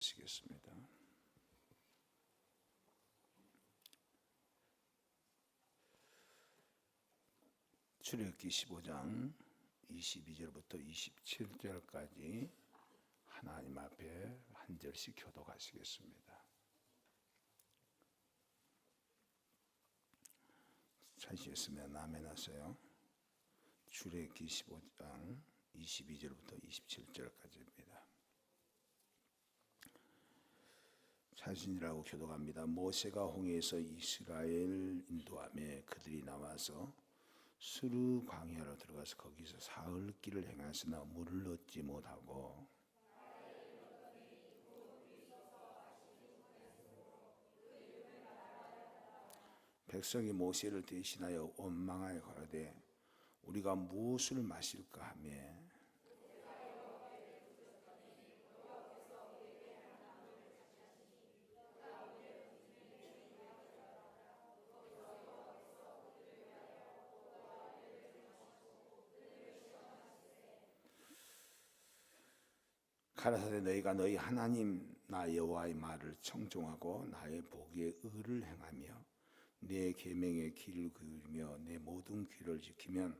시겠습니다. 출애굽기 15장 22절부터 27절까지 하나님 앞에 한 절씩 교독하시겠습니다. 찾으셨으면 아멘 하세요. 출애굽기 15장 22절부터 27절까지입니다. 자신이라고 교독합니다. 모세가 홍해에서 이스라엘 인도하며 그들이 나와서 스루 광야로 들어가서 거기서 사흘 길을 행하시나 물을 얻지 못하고 백성이 모세를 대신하여 원망하여 가로되 우리가 무엇을 마실까 하며 가라사대 너희가 너희 하나님 나 여호와의 말을 청종하고 나의 보기에 의를 행하며 내 계명의 길을 기울이며 내 모든 규례를 지키면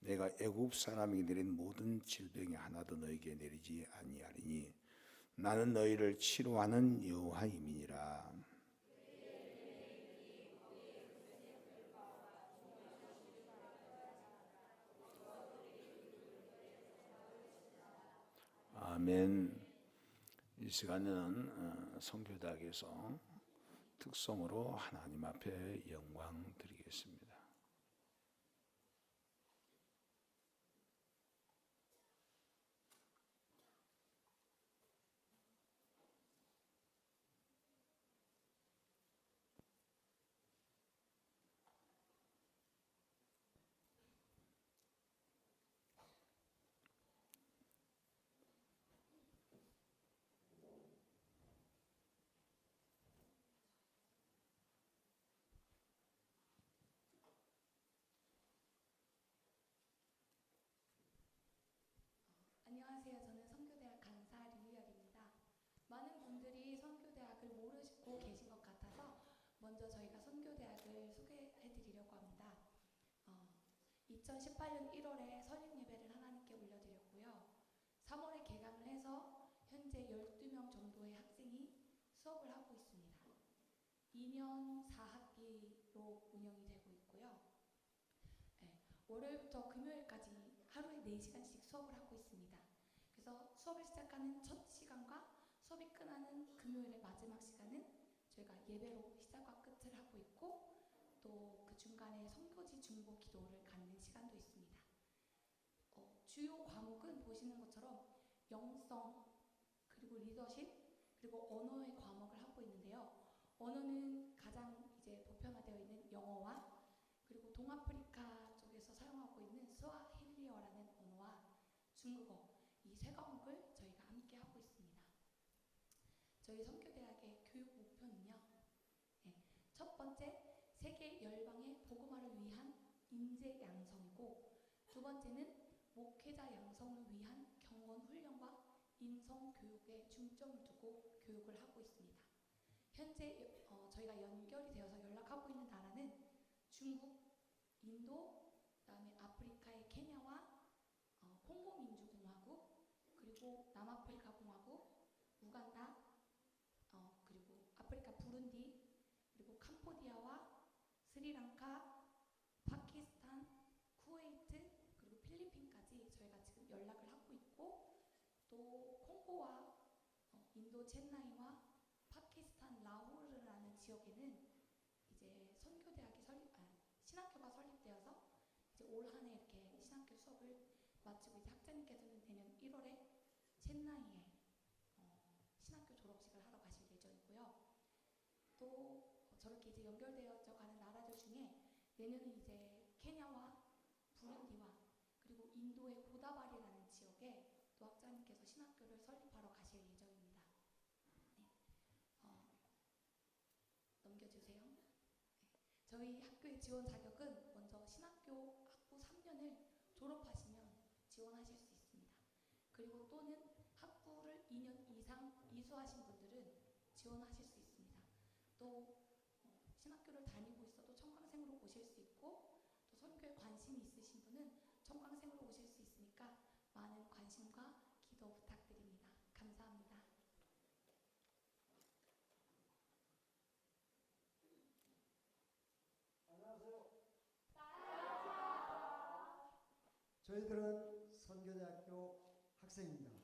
내가 애굽 사람에게 내린 모든 질병이 하나도 너희에게 내리지 아니하리니 나는 너희를 치료하는 여호와임이니라. 아멘. 이 시간에는 선교대학에서 특성으로 하나님 앞에 영광 드리겠습니다. 안녕하세요. 저는 선교대학 강사 류희열입니다. 많은 분들이 선교대학을 모르시고 계신 것 같아서 먼저 저희가 선교대학을 소개해드리려고 합니다. 2018년 1월에 설립예배를 하나님께 올려드렸고요. 3월에 개강을 해서 현재 12명 정도의 학생이 수업을 하고 있습니다. 2년 4학기로 운영이 되고 있고요. 월요일부터 금요일까지 하루에 4시간씩 수업을 하고 있습니다. 그래서 수업을 시작하는 첫 시간과 수업이 끝나는 금요일의 마지막 시간은 저희가 예배로 시작과 끝을 하고 있고 또 그 중간에 선교지 중보 기도를 갖는 시간도 있습니다. 주요 과목은 보시는 것처럼 영성, 그리고 리더십, 그리고 언어의 과목을 하고 있는데요. 언어는 가장 이제 보편화되어 있는 영어와 그리고 동아프리카 쪽에서 사용하고 있는 스와힐리어라는 언어와 중국어 이 세 과목을 저희가 함께 하고 있습니다. 저희 선교대학의 교육 목표는요. 첫 번째, 세계 열방의 복음화를 위한 인재 양성이고 두 번째는 목회자 양성을 위한 경원 훈련과 인성 교육에 중점을 두고 교육을 하고 있습니다. 현재 저희가 연결이 되어서 연락하고 있는 나라는 중국, 인도, 그다음에 아프리카의 케냐와 콩고 민주공화국, 그리고 남아프리카 공화국, 우간다, 그리고 아프리카 부룬디, 그리고 캄보디아와 스리랑카, 파키스탄, 쿠웨이트, 그리고 필리핀까지 저희가 지금 연락을 하고 있고 또 콩고와 인도 첸나이와 파키스탄 라호르라는 지역에는 이제 선교대학이 신학교가 설립되어서 이제 올 한 해 이렇게 신학교 수업을 마치고 이제 학자님께서는 내년 1월에 첸나이에 신학교 졸업식을 하러 가실 예정이고요. 또 저렇게 이제 연결되어져 가는 나라들 중에 내년은 이제 케냐와 부룬디와 그리고 인도의 고다바리라는 지역에 또 학자님께서 신학교를 설립하러 가실 예정입니다. 네. 넘겨주세요. 저희 학교의 지원 자격은 먼저 신학교 학부 3년을 졸업하시면 지원하실 수 있습니다. 그리고 또는 학부를 2년 이상 이수 생소하신 분들은 지원하실 수 있습니다. 또 신학교를 다니고 있어도 청강생으로 오실 수 있고, 또 선교에 관심이 있으신 분은 청강생으로 오실 수 있으니까 많은 관심과 기도 부탁드립니다. 감사합니다. 저희들은 선교대학교 학생입니다.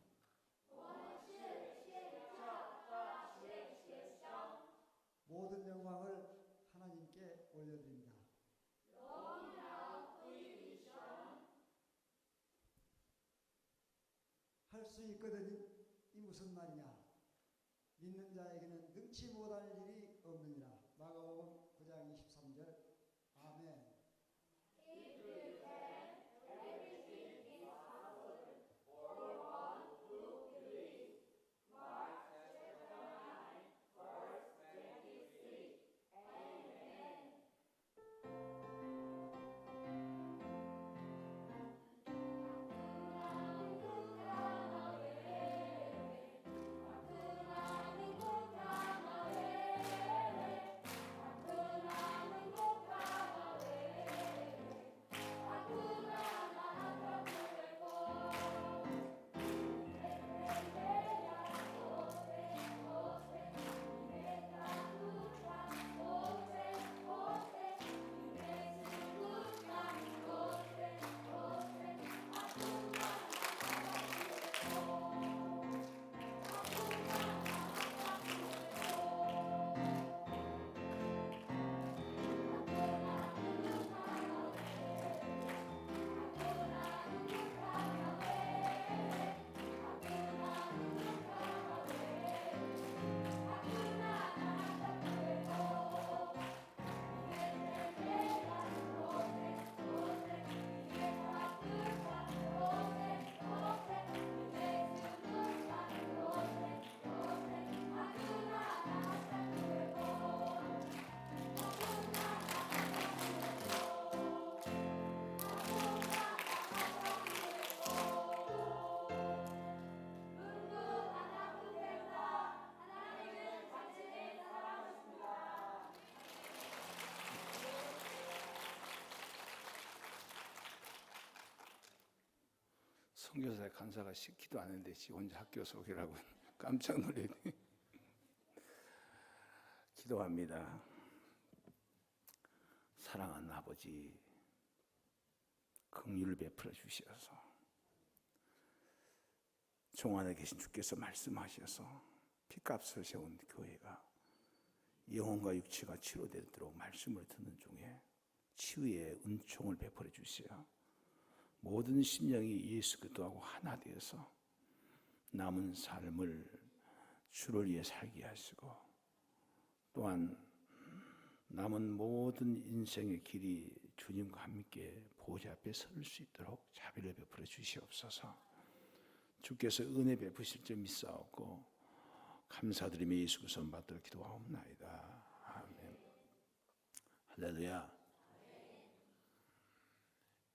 모든 영광을 하나님께 올려드립니다. 할 수 있거든 이 무슨 말이냐? 믿는 자에게는 능치 못할 일이 없느니라. 마가복음 9장 23절. 아멘. 선교사의 간사가 시키도 않은데 지 혼자 학교 소개라고 깜짝 놀랐네. 기도합니다. 사랑하는 아버지, 긍휼을 베풀어 주시어서 종 안에 계신 주께서 말씀하셔서 피값을 세운 교회가 영혼과 육체가 치료되도록 말씀을 듣는 중에 치유의 은총을 베풀어 주시어 모든 심령이 예수 그리스도하고 하나 되어서 남은 삶을 주를 위해 살게 하시고, 또한 남은 모든 인생의 길이 주님과 함께 보좌 앞에 설 수 있도록 자비를 베풀어 주시옵소서. 주께서 은혜 베푸실 줄 믿사옵고 감사드리며 예수 그리스도 받들어 기도하옵나이다. 아멘. 할렐루야.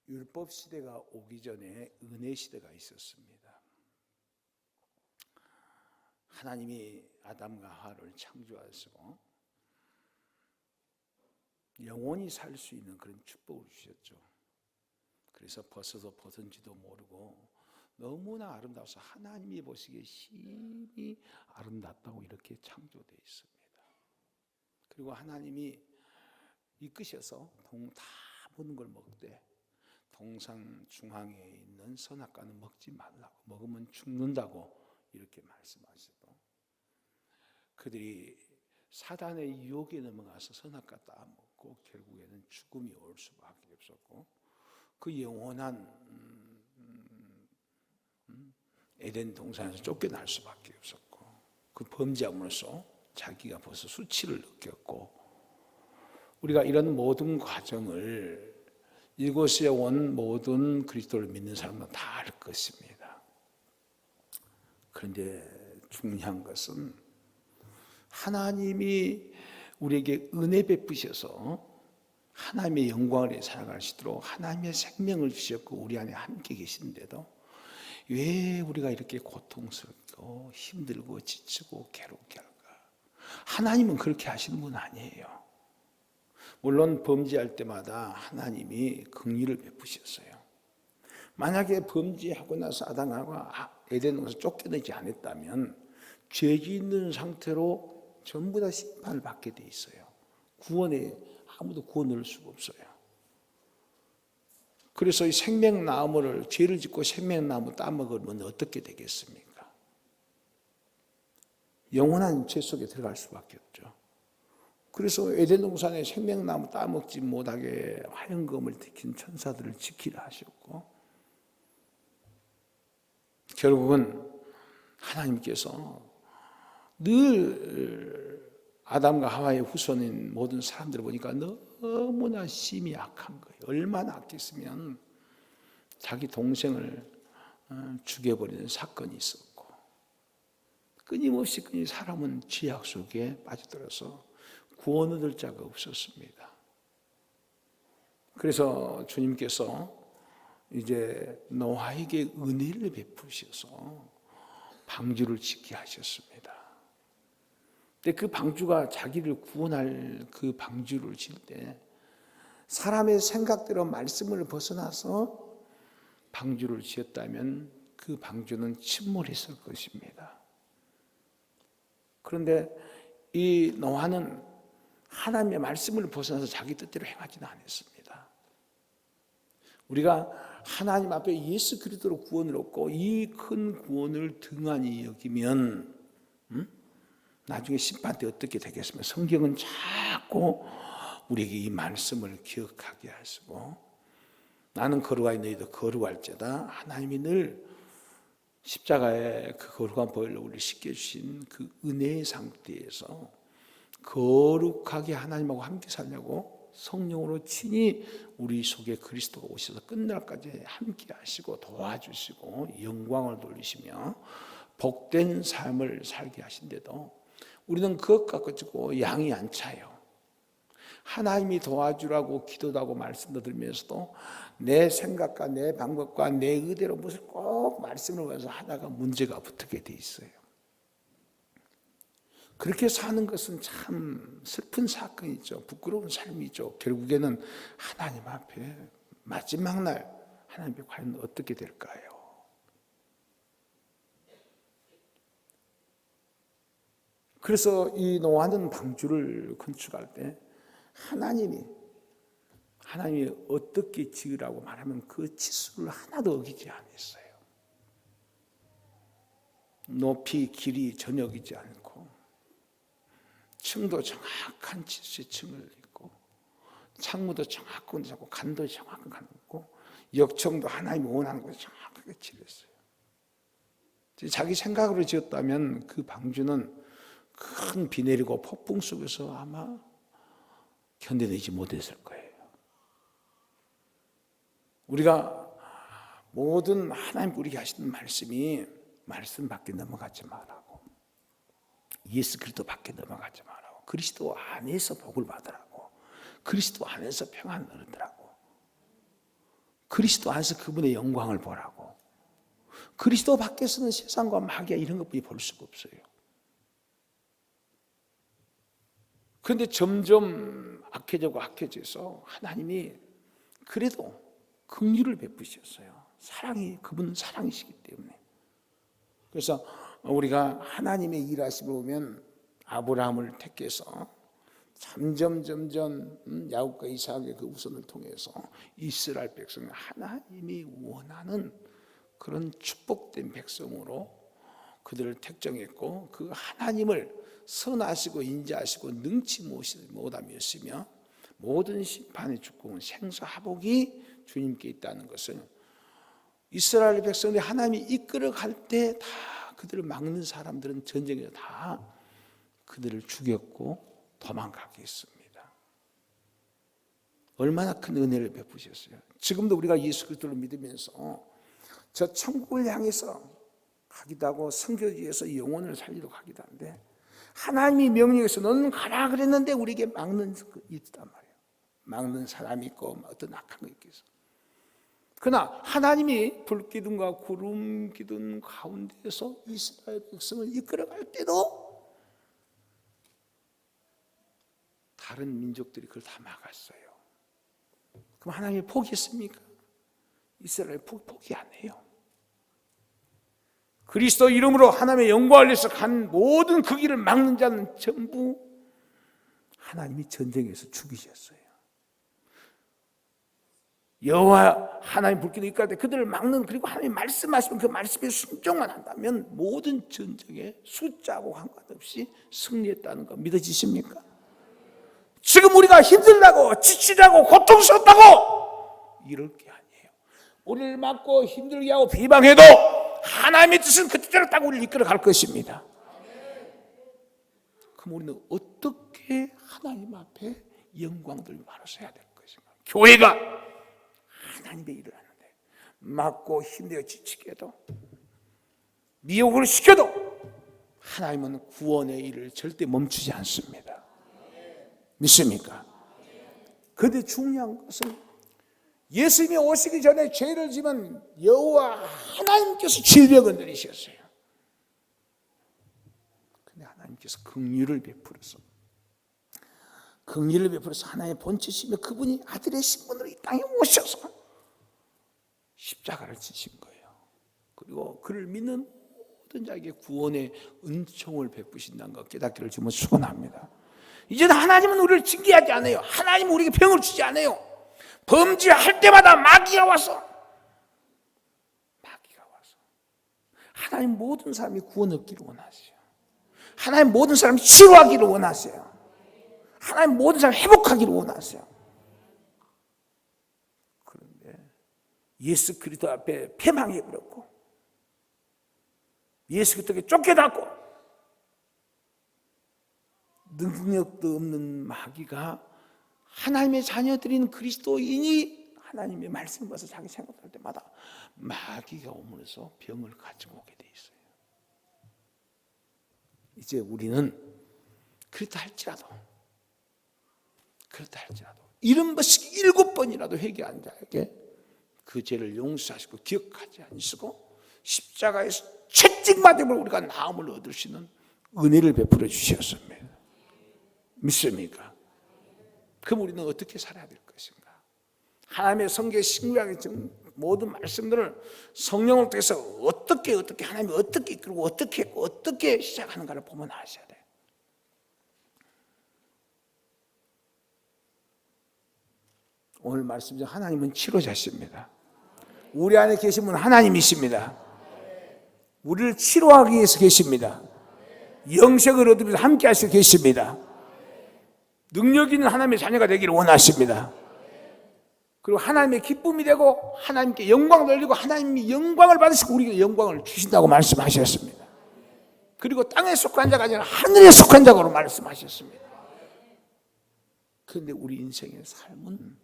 율법 시대가 오기 전에 은혜 시대가 있었습니다. 하나님이 아담과 하와를 창조하시고 영원히 살 수 있는 그런 축복을 주셨죠. 그래서 벗어서 벗은지도 모르고 너무나 아름다워서 하나님이 보시기에 심히 아름답다고 이렇게 창조되어 있습니다. 그리고 하나님이 이끄셔서 다 모든 걸 먹되 동산 중앙에 있는 선악과는 먹지 말라고, 먹으면 죽는다고 이렇게 말씀하시고, 그들이 사단의 유혹에 넘어가서 선악과 따먹고 결국에는 죽음이 올 수밖에 없었고, 그 영원한 에덴 동산에서 쫓겨날 수밖에 없었고, 그 범죄함으로써 자기가 벌써 수치를 느꼈고, 우리가 이런 모든 과정을 이곳에 온 모든 그리스도를 믿는 사람은 다 알 것입니다. 그런데 중요한 것은 하나님이 우리에게 은혜 베푸셔서 하나님의 영광을 살아갈 수 있도록 하나님의 생명을 주셨고 우리 안에 함께 계신데도 왜 우리가 이렇게 고통스럽고 힘들고 지치고 괴롭게 할까? 하나님은 그렇게 하시는 분 아니에요. 물론 범죄할 때마다 하나님이 긍휼을 베푸셨어요. 만약에 범죄하고 나서 아담하고 에덴에서 쫓겨내지 않았다면 죄 짓는 상태로 전부 다 심판을 받게 돼 있어요. 구원에 아무도 구원을 수가 없어요. 그래서 이 생명나무를 죄를 짓고 생명나무 따먹으면 어떻게 되겠습니까? 영원한 죄 속에 들어갈 수밖에 없죠. 그래서 에덴 동산에 생명나무 따먹지 못하게 화영검을 지킨 천사들을 지키라 하셨고, 결국은 하나님께서 늘 아담과 하와의 후손인 모든 사람들을 보니까 너무나 심히 악한 거예요. 얼마나 악했으면 자기 동생을 죽여버리는 사건이 있었고, 끊임없이 사람은 죄악 속에 빠져들어서 구원 얻을 자가 없었습니다. 그래서 주님께서 이제 노아에게 은혜를 베푸셔서 방주를 짓게 하셨습니다. 근데 그 방주가 자기를 구원할 그 방주를 질 때 사람의 생각대로 말씀을 벗어나서 방주를 지었다면 그 방주는 침몰했을 것입니다. 그런데 이 노아는 하나님의 말씀을 벗어나서 자기 뜻대로 행하지는 않았습니다. 우리가 하나님 앞에 예수 그리스도로 구원을 얻고 이 큰 구원을 등한히 여기면 나중에 심판 때 어떻게 되겠습니까? 성경은 자꾸 우리에게 이 말씀을 기억하게 하시고, 나는 거룩하니 너희도 거룩할지어다. 하나님이 늘 십자가에 그 거룩한 보혈로 우리를 씻겨주신 그 은혜의 상태에서 거룩하게 하나님하고 함께 살려고 성령으로 친히 우리 속에 그리스도가 오셔서 끝날까지 함께 하시고 도와주시고 영광을 돌리시며 복된 삶을 살게 하신데도 우리는 그것 가지고 양이 안 차요. 하나님이 도와주라고 기도도 하고 말씀도 들으면서도 내 생각과 내 방법과 내 의대로 무엇을 꼭 말씀을 위해서 하다가 문제가 붙게 돼 있어요. 그렇게 사는 것은 참 슬픈 사건이죠. 부끄러운 삶이죠. 결국에는 하나님 앞에 마지막 날 하나님 앞에 과연 어떻게 될까요? 그래서 이 노아는 방주를 건축할 때 하나님이 어떻게 지으라고 말하면 그 치수를 하나도 어기지 않았어요. 높이 길이 전혀 어기지 않고 층도 정확한 치수의 층을 있고 창문도 정확한 데 잡고 간도 정확한 간 있고 역청도 하나님이 원하는 곳에 정확하게 칠했어요. 자기 생각으로 지었다면 그 방주는 큰 비 내리고 폭풍 속에서 아마 견뎌내지 못했을 거예요. 우리가 모든 하나님 우리에게 하시는 말씀이 말씀 밖에 넘어가지 말라고, 예수 그리스도 밖에 넘어가지 말라고, 그리스도 안에서 복을 받으라고, 그리스도 안에서 평안을 얻으라고, 그리스도 안에서 그분의 영광을 보라고. 그리스도 밖에서는 세상과 마귀야 이런 것뿐이 볼 수가 없어요. 그런데 점점 악해져서 하나님이 그래도 긍휼을 베푸셨어요. 그분은 사랑이시기 때문에. 그래서 우리가 하나님의 일하심을 보면 아브라함을 택해서 점점 야곱과 이삭의 그 우선을 통해서 이스라엘 백성을 하나님이 원하는 그런 축복된 백성으로 그들을 택정했고, 그 하나님을 선하시고 인자하시고 능치 못하였으며 모든 심판의 주권은 생사하복이 주님께 있다는 것을 이스라엘 백성들이 하나님이 이끌어갈 때 다 그들을 막는 사람들은 전쟁에서 다 그들을 죽였고 도망가게 했습니다. 얼마나 큰 은혜를 베푸셨어요. 지금도 우리가 예수 그리스도를 믿으면서 저 천국을 향해서 가기도 하고 성교지에서 영혼을 살리러 가기도 한데, 하나님이 명령해서 너는 가라 그랬는데 우리에게 막는 게 있단 말이에요. 막는 사람이 있고 어떤 악한 거 있겠어. 그러나 하나님이 불기둥과 구름기둥 가운데서 이스라엘 백성을 이끌어갈 때도 다른 민족들이 그걸 다 막았어요. 그럼 하나님이 포기했습니까? 이스라엘 포기 안 해요. 그리스도 이름으로 하나님의 영광을 위해서 간 모든 그 길을 막는 자는 전부 하나님이 전쟁에서 죽이셨어요. 여호와 하나님 불기둥 이끌 때 그들을 막는, 그리고 하나님 말씀하시면 그 말씀에 순종만 한다면 모든 전쟁에 숫자하고 상관없이 승리했다는 거 믿어지십니까? 지금 우리가 힘들다고 지치다고 고통스럽다고 이럴 게 아니에요. 우리를 막고 힘들게 하고 비방해도 하나님의 뜻은 그 뜻대로 딱 우리를 이끌어 갈 것입니다. 그럼 우리는 어떻게 하나님 앞에 영광 돌리며 바로서야 될 것인가? 교회가 하나님의 일을 하는데 막고 힘들어 지치게 해도 미혹을 시켜도 하나님은 구원의 일을 절대 멈추지 않습니다. 믿습니까? 그런데 중요한 것은 예수님이 오시기 전에 죄를 지면 여호와 하나님께서 질병을 내리셨어요. 그런데 하나님께서 긍휼을 베풀어서 하나님의 본체시며 그분이 아들의 신분으로 이 땅에 오셔서 십자가를 지신 거예요. 그리고 그를 믿는 모든 자에게 구원의 은총을 베푸신다는 것 깨닫기를 주면 축원합니다. 이제는 하나님은 우리를 징계하지 않아요. 하나님은 우리에게 병을 주지 않아요. 범죄할 때마다 마귀가 와서 하나님 모든 사람이 구원 얻기를 원하세요. 하나님 모든 사람이 치료하기를 원하세요. 하나님 모든 사람이 회복하기를 원하세요. 그런데 예수 그리스도 앞에 패망해버렸고 예수 그리스도께 쫓겨났고 능력도 없는 마귀가 하나님의 자녀들인 그리스도인이 하나님의 말씀을 봐서 자기 생각할 때마다 마귀가 오면서 병을 가지고 오게 돼 있어요. 이제 우리는 그렇다 할지라도 70번씩 7번이라도 회개한 자에게 그 죄를 용서하시고 기억하지 않으시고 십자가에서 채찍맞음을 우리가 나음을 얻을 수 있는 은혜를 베풀어 주셨습니다. 믿습니까? 그럼 우리는 어떻게 살아야 될 것인가? 하나님의 성경의 신구약의 모든 말씀들을 성령을 통해서 어떻게 하나님이 어떻게 이끌고 어떻게 했고 어떻게 시작하는가를 보면 아셔야 돼요. 오늘 말씀 중 하나님은 치료자십니다. 우리 안에 계신 분은 하나님이십니다. 우리를 치료하기 위해서 계십니다. 영생을 얻으기 위해서 함께 하시고 계십니다. 능력 있는 하나님의 자녀가 되기를 원하십니다. 그리고 하나님의 기쁨이 되고 하나님께 영광을 돌리고 하나님이 영광을 받으시고 우리에게 영광을 주신다고 말씀하셨습니다. 그리고 땅에 속한 자가 아니라 하늘에 속한 자로 말씀하셨습니다. 그런데 우리 인생의 삶은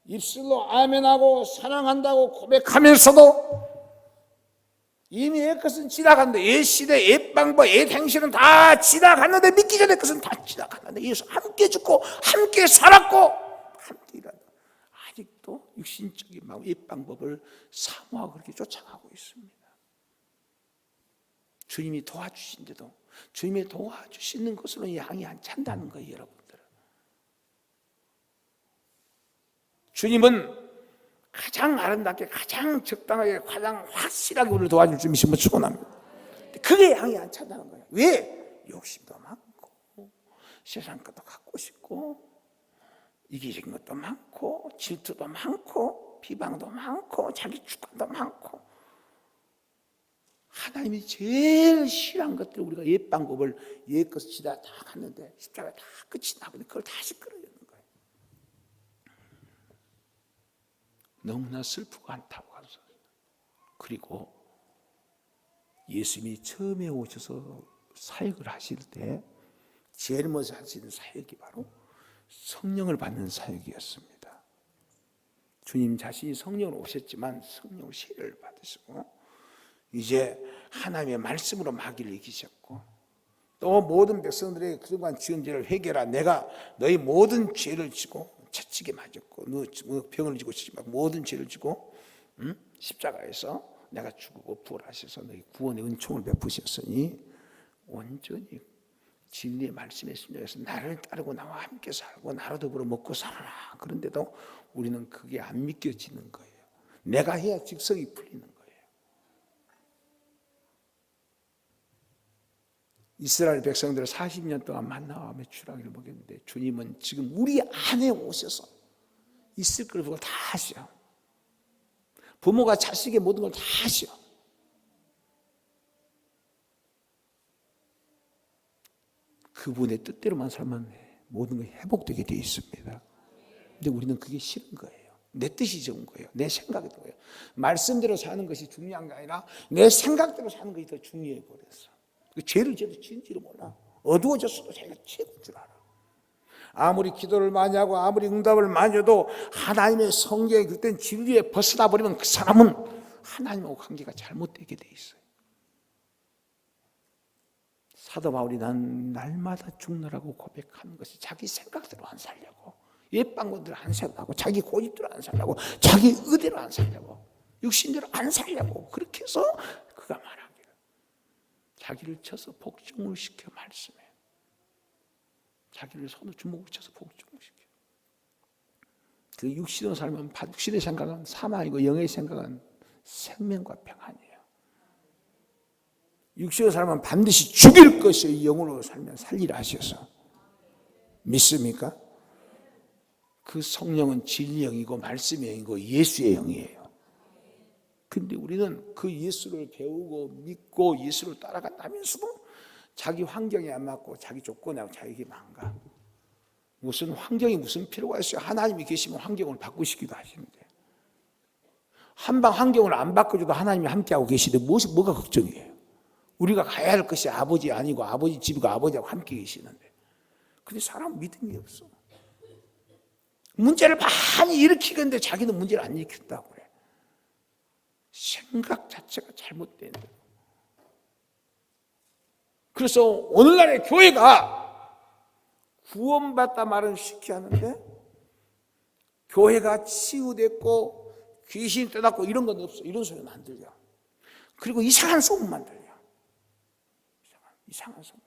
입술로 아멘하고 사랑한다고 고백하면서도 이미 옛 것은 지나갔는데 옛 시대, 옛 방법, 옛 행실은 다 지나갔는데 믿기 전에 것은 다 지나갔는데 예수 함께 죽고 함께 살았고 함께 일한다. 아직도 육신적인 옛 방법을 사모하고 그렇게 쫓아가고 있습니다. 주님이 도와주신데도 주님이 도와주시는 것으로는 양이 안 찬다는 거예요, 여러분들. 주님은 가장 아름답게, 가장 적당하게, 가장 확실하게 우리를 도와줄 주님이심을 축원합니다. 그게 양이 안 찬다는 거예요. 왜? 욕심도 많고 세상 것도 갖고 싶고 이기적인 것도 많고 질투도 많고 비방도 많고 자기 주관도 많고 하나님이 제일 싫어한 것들 우리가 옛 방법을 옛 것을 지다 다 갔는데 십자가 다 끝이 나버리니 그걸 다시 끌어내는 거예요. 너무나 슬프고 안타까워서. 그리고 예수님이 처음에 오셔서 사역을 하실 때 제일 먼저 하시는 사역이 바로 성령을 받는 사역이었습니다. 주님 자신이 성령으로 오셨지만 성령 세례를 받으시고 이제 하나님의 말씀으로 마귀를 이기셨고 또 모든 백성들에게 그동안 지은 죄를 회개하라. 내가 너희 모든 죄를 지고 채찍에 맞았고 너 병을 지고 치지 말고 모든 죄를 지고 십자가에서 내가 죽고 부활하셔서 너희 구원의 은총을 베푸셨으니 온전히 진리의 말씀에 순종해서 나를 따르고 나와 함께 살고 나로 더불어 먹고 살아라. 그런데도 우리는 그게 안 믿겨지는 거예요. 내가 해야 직성이 풀리는 거예요. 이스라엘 백성들을 40년 동안 만나와 메추라기를 먹였는데 주님은 지금 우리 안에 오셔서 있을 걸 그걸 다 하셔. 부모가 자식의 모든 걸 다 하셔. 그분의 뜻대로만 살면 모든 것이 회복되게 되어 있습니다. 근데 우리는 그게 싫은 거예요. 내 뜻이 좋은 거예요. 내 생각이 좋은 거예요. 말씀대로 사는 것이 중요한 게 아니라 내 생각대로 사는 것이 더 중요해 버렸어. 죄를 져도 지은지를 몰라. 어두워졌어도 자기가 최고인 줄 알아. 아무리 기도를 많이 하고 아무리 응답을 많이 해도 하나님의 성경에 그땐 진리에 벗어나 버리면 그 사람은 하나님하고 관계가 잘못되게 돼 있어요. 사도 바울이 난 날마다 죽노라고 고백하는 것이 자기 생각대로 안 살려고, 옛방법대로 안 살려고, 자기 고집대로 안 살려고, 자기 의대로 안 살려고, 육신대로 안 살려고, 그렇게 해서 그가 말하기를 자기를 쳐서 복종을 시켜 말씀해. 자기를 손으로 주먹을 쳐서 복종을 시켜. 그 육신으로 살면 육신의 생각은 사망이고 영의 생각은 생명과 평안이에요. 육신으로 살면 반드시 죽일 것이요 영으로 살면 살리라 하셔서 믿습니까? 그 성령은 진리의 영이고 말씀의 영이고 예수의 영이에요. 근데 우리는 그 예수를 배우고 믿고 예수를 따라간다면서도 자기 환경에 안 맞고 자기 조건하고 자기에게 망가. 무슨 환경이 무슨 필요가 있어요? 하나님이 계시면 환경을 바꾸시기도 하시는데 한방 환경을 안 바꿔줘도 하나님이 함께하고 계시는데 뭐가 걱정이에요? 우리가 가야 할 것이 아버지 아니고 아버지 집이고 아버지하고 함께 계시는데 근데 사람 믿음이 없어. 문제를 많이 일으키는데 자기는 문제를 안 일으킨다고 그래. 생각 자체가 잘못된 거예요. 그래서 오늘날의 교회가 구원받다 말은 쉽게 하는데 교회가 치유됐고 귀신이 떠났고 이런 건 없어. 이런 소리는 안 들려. 그리고 이상한 소문만 들려. 이상한 소문.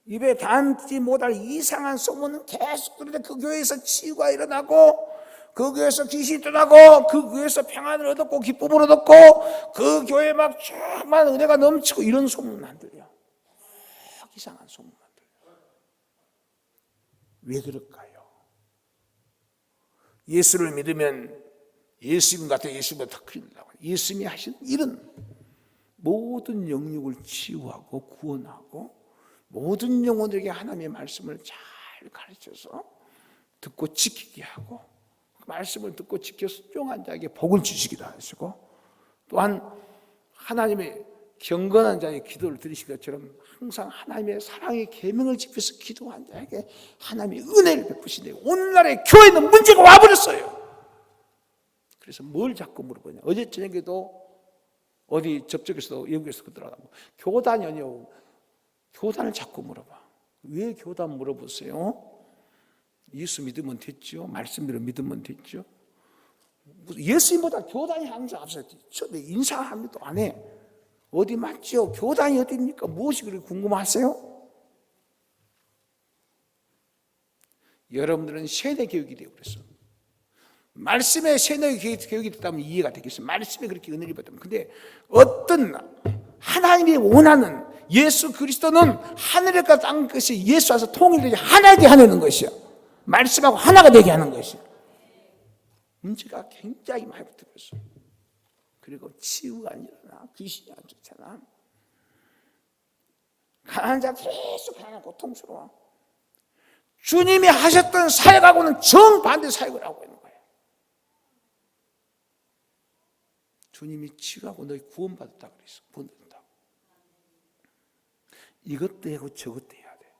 입에 담지 못할 이상한 소문은 계속 들리는데 그 교회에서 치유가 일어나고 그 교회에서 귀신이 떠나고 그 교회에서 평안을 얻었고 기쁨을 얻었고 그 교회에 막 정말 은혜가 넘치고 이런 소문은 안 들려. 이상한 소문만 들려. 왜 그럴까요? 예수를 믿으면 예수님 같은 예수보다 더 큰다고. 예수님이 하신 일은 모든 영육을 치유하고 구원하고 모든 영혼들에게 하나님의 말씀을 잘 가르쳐서 듣고 지키게 하고 말씀을 듣고 지켜 순종한 자에게 복을 주시기도 하시고 또한 하나님의 경건한 자의 기도를 들으신 것처럼 항상 하나님의 사랑의 계명을 지켜서 기도한 자에게 하나님의 은혜를 베푸시는데 오늘날의 교회는 문제가 와버렸어요. 그래서 뭘 자꾸 물어보냐. 어제 저녁에도 어디 접촉에서도 외국에서 그러더라고. 교단이 아니요. 교단을 자꾸 물어봐. 왜 교단 물어보세요? 예수 믿으면 됐죠. 말씀대로 믿으면 됐죠. 예수님보다 교단이 항상 앞서 처음에 인사합니다 안 해. 어디 맞죠? 교단이 어디입니까? 무엇이 그렇게 궁금하세요? 여러분들은 세뇌 교육이 되고 그랬어. 말씀에 세뇌 교육이 됐다면 이해가 되겠어요. 말씀에 그렇게 은혜를 받다면. 근데 어떤 하나님이 원하는 예수 그리스도는 하늘과 땅 것이 예수 안에서 통일되게 하나되게 하는 것이요. 말씀하고 하나가 되게 하는 것이요. 문제가 굉장히 많이 붙어있어. 그리고 치유가 안 일어나. 귀신이 안 쫓아나. 가난한 자 계속 가난하고 고통스러워. 주님이 하셨던 사역하고는 정반대 사역을 하고 있는 거예요. 주님이 치유하고 너희 구원받았다 그랬어. 구원받았다고. 이것도 하고 저것도 해야 돼.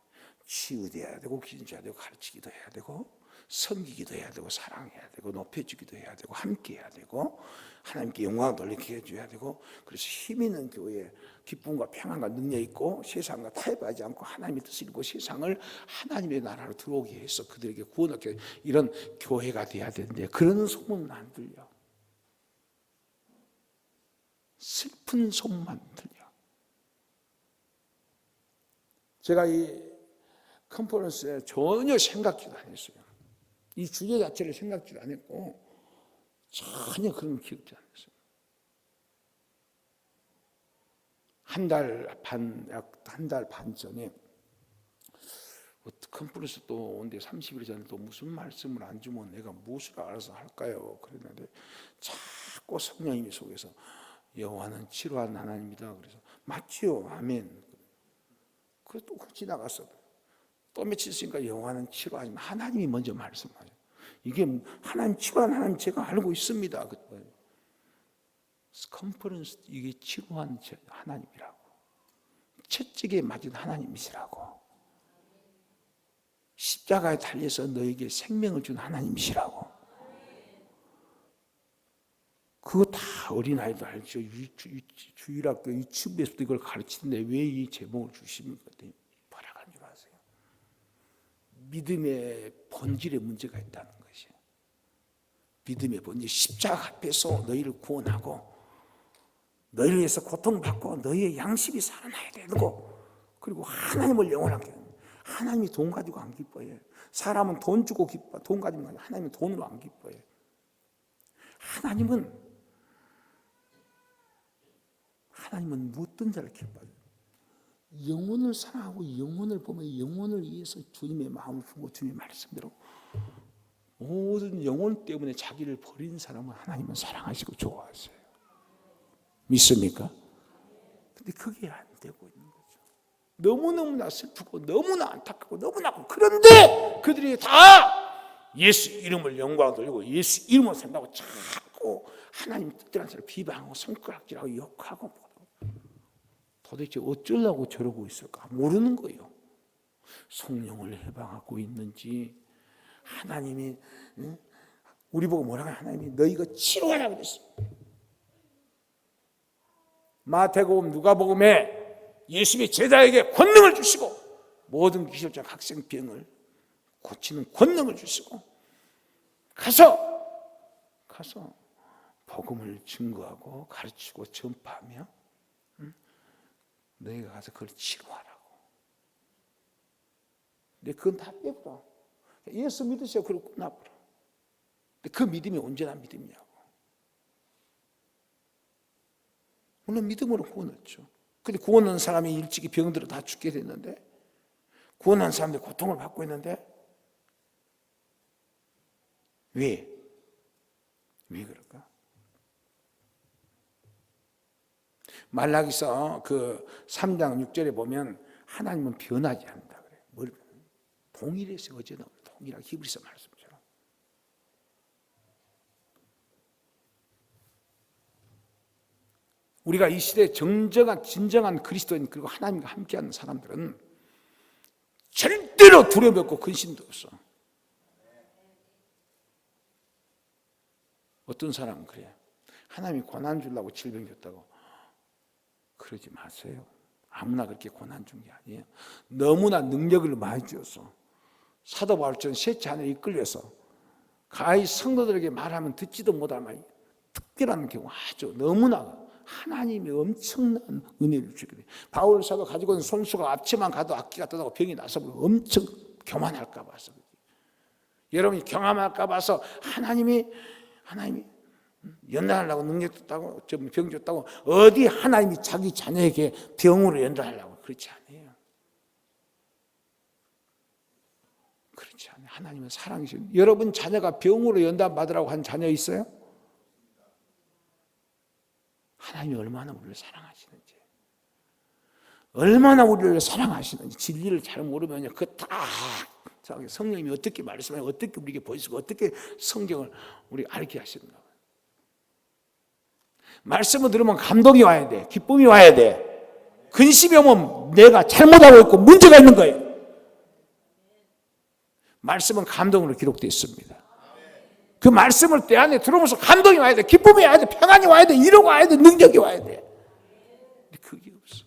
치유돼야 되고 기도해야 되고 가르치기도 해야 되고 섬기기도 해야 되고 사랑해야 되고 높여주기도 해야 되고 함께해야 되고 하나님께 영광을 돌리게 해줘야 되고 그래서 힘 있는 교회에 기쁨과 평안과 능력이 있고 세상과 타협하지 않고 하나님의 뜻을 이루고 세상을 하나님의 나라로 들어오게 해서 그들에게 구원하게 이런 교회가 돼야 되는데 그런 소문은 안 들려. 슬픈 소문만 들려. 제가 이 컨퍼런스에 전혀 생각지도 안 했어요. 이 주제 자체를 생각지도 안 했고 전혀 그런 기억도 안 했어요. 한 달 반 전에 컨퍼런스 또 온데 30일 전에 또 무슨 말씀을 안 주면 내가 무엇을 알아서 할까요? 그랬는데 자꾸 성령님이 속에서 여호와는 치료하는 하나님이다. 그래서 맞지요, 아멘. 그래서 또 지나갔어. 또 며칠 있으니까 여호와는 치료하지만 하나님이 먼저 말씀하죠. 이게 하나님 치료하는 하나님 제가 알고 있습니다. 컨퍼런스 이게 치료한 하나님이라고. 채찍에 맞은 하나님이시라고. 십자가에 달려서 너에게 생명을 준 하나님이시라고. 그거 다 어린아이도 알죠. 주일학교 유치부에서도 이걸 가르치는데 왜 이 제목을 주십니까? 뭐라고 줄 아세요? 믿음의 본질에 문제가 있다는 것이에요. 믿음의 본질, 십자가 앞에서 너희를 구원하고 너희를 위해서 고통받고 너희의 양심이 살아나야 되고, 그리고 하나님을 영원하게 합니다. 하나님이 돈 가지고 안 기뻐해요. 사람은 돈 주고 기뻐. 돈 가지고 기뻐. 하나님은 돈으로 안 기뻐해요. 하나님은 무엇든 자를 기뻐해요. 영혼을 사랑하고 영혼을 보면 영혼을 위해서 주님의 마음을 품고 주님의 말씀대로 모든 영혼 때문에 자기를 버린 사람은 하나님은 사랑하시고 좋아하세요. 믿습니까? 근데 그게 안 되고 있는 거죠. 너무너무나 슬프고 너무나 안타깝고 너무나 아프고, 그런데 그들이 다 예수 이름을 영광 돌리고 예수 이름을 산다고 자꾸 하나님 뜻대로 사람을 비방하고 손가락질하고 욕하고, 도대체 어쩌려고 저러고 있을까 모르는 거예요. 성령을 해방하고 있는지, 하나님이 우리 보고 뭐라고 해요? 하나님이 너희가 치료하라고 그랬어요. 마태복음 누가복음에 예수님이 제자에게 권능을 주시고 모든 기술자 각생병을 고치는 권능을 주시고 가서 복음을 증거하고 가르치고 전파하며 너희가 가서 그걸 치료하라고. 근데 그건 다 빼버려. 예수 믿으세요. 그러고 끝나버려. 근데 그 믿음이 온전한 믿음이냐고. 물론 믿음으로 구원 얻죠. 근데 구원 얻은 사람이 일찍이 병들어 다 죽게 됐는데, 구원한 사람들이 고통을 받고 있는데 왜 그럴까? 말라기서 그 3장 6절에 보면 하나님은 변하지 않는다 그래요. 뭘 동일해서 어제는 동일하게 히브리서 말씀처럼. 우리가 이 시대에 진정한 그리스도인 그리고 하나님과 함께하는 사람들은 절대로 두려움 없고 근심도 없어. 어떤 사람은 그래. 하나님이 고난 주려고 질병 줬다고. 그러지 마세요. 아무나 그렇게 고난 준 게 아니에요. 너무나 능력을 많이 주었어. 사도 바울처럼 셋째 하늘에 이끌려서 가히 성도들에게 말하면 듣지도 못할 만한 특별한 경우 아주 너무나 하나님이 엄청난 은혜를 주게 돼. 바울 사도 가지고 있는 손수가 앞치만 가도 악기가 떠나고 병이 나서 엄청 교만할까 봐서. 여러분이 경험할까 봐서 하나님이 연단하려고 능력 줬다고 병 줬다고 어디 하나님이 자기 자녀에게 병으로 연단하려고 그렇지 않아요. 그렇지 않아요. 하나님은 사랑이시죠. 여러분 자녀가 병으로 연단 받으라고 한 자녀 있어요? 하나님이 얼마나 우리를 사랑하시는지, 얼마나 우리를 사랑하시는지 진리를 잘 모르면요, 그 다 성령님이 어떻게 말씀하고 어떻게 우리에게 보이시고 어떻게 성경을 우리 알게 하시는가. 말씀을 들으면 감동이 와야 돼. 기쁨이 와야 돼. 근심이 오면 내가 잘못하고 있고 문제가 있는 거예요. 말씀은 감동으로 기록되어 있습니다. 그 말씀을 때 안에 들어오면서 감동이 와야 돼. 기쁨이 와야 돼. 평안이 와야 돼. 이러고 와야 돼. 능력이 와야 돼. 근데 그게 없어.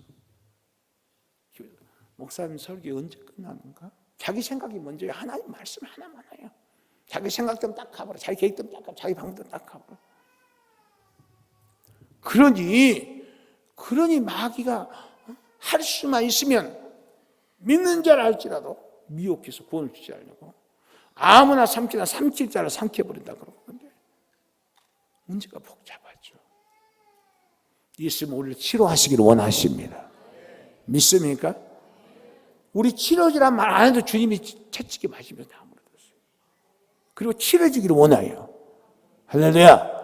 목사님 설교 언제 끝나는가? 자기 생각이 먼저예요. 하나님 말씀 하나만 해요. 자기 생각대로 딱 가버려. 자기 계획대로 딱 가버려. 자기 방법대로 딱 가버려. 그러니 마귀가 할 수만 있으면 믿는 자를 할지라도 미혹해서 구원을 주지 않으려고 아무나 삼키나 삼킬 자를 삼켜버린다 그러는데 문제가 복잡하죠. 예수님은 우리를 치료하시기를 원하십니다. 믿습니까? 우리 치료지란 말 안 해도 주님이 채찍에 맞으면서 다 물어줬어요. 그리고 치료지기를 원해요. 할렐루야.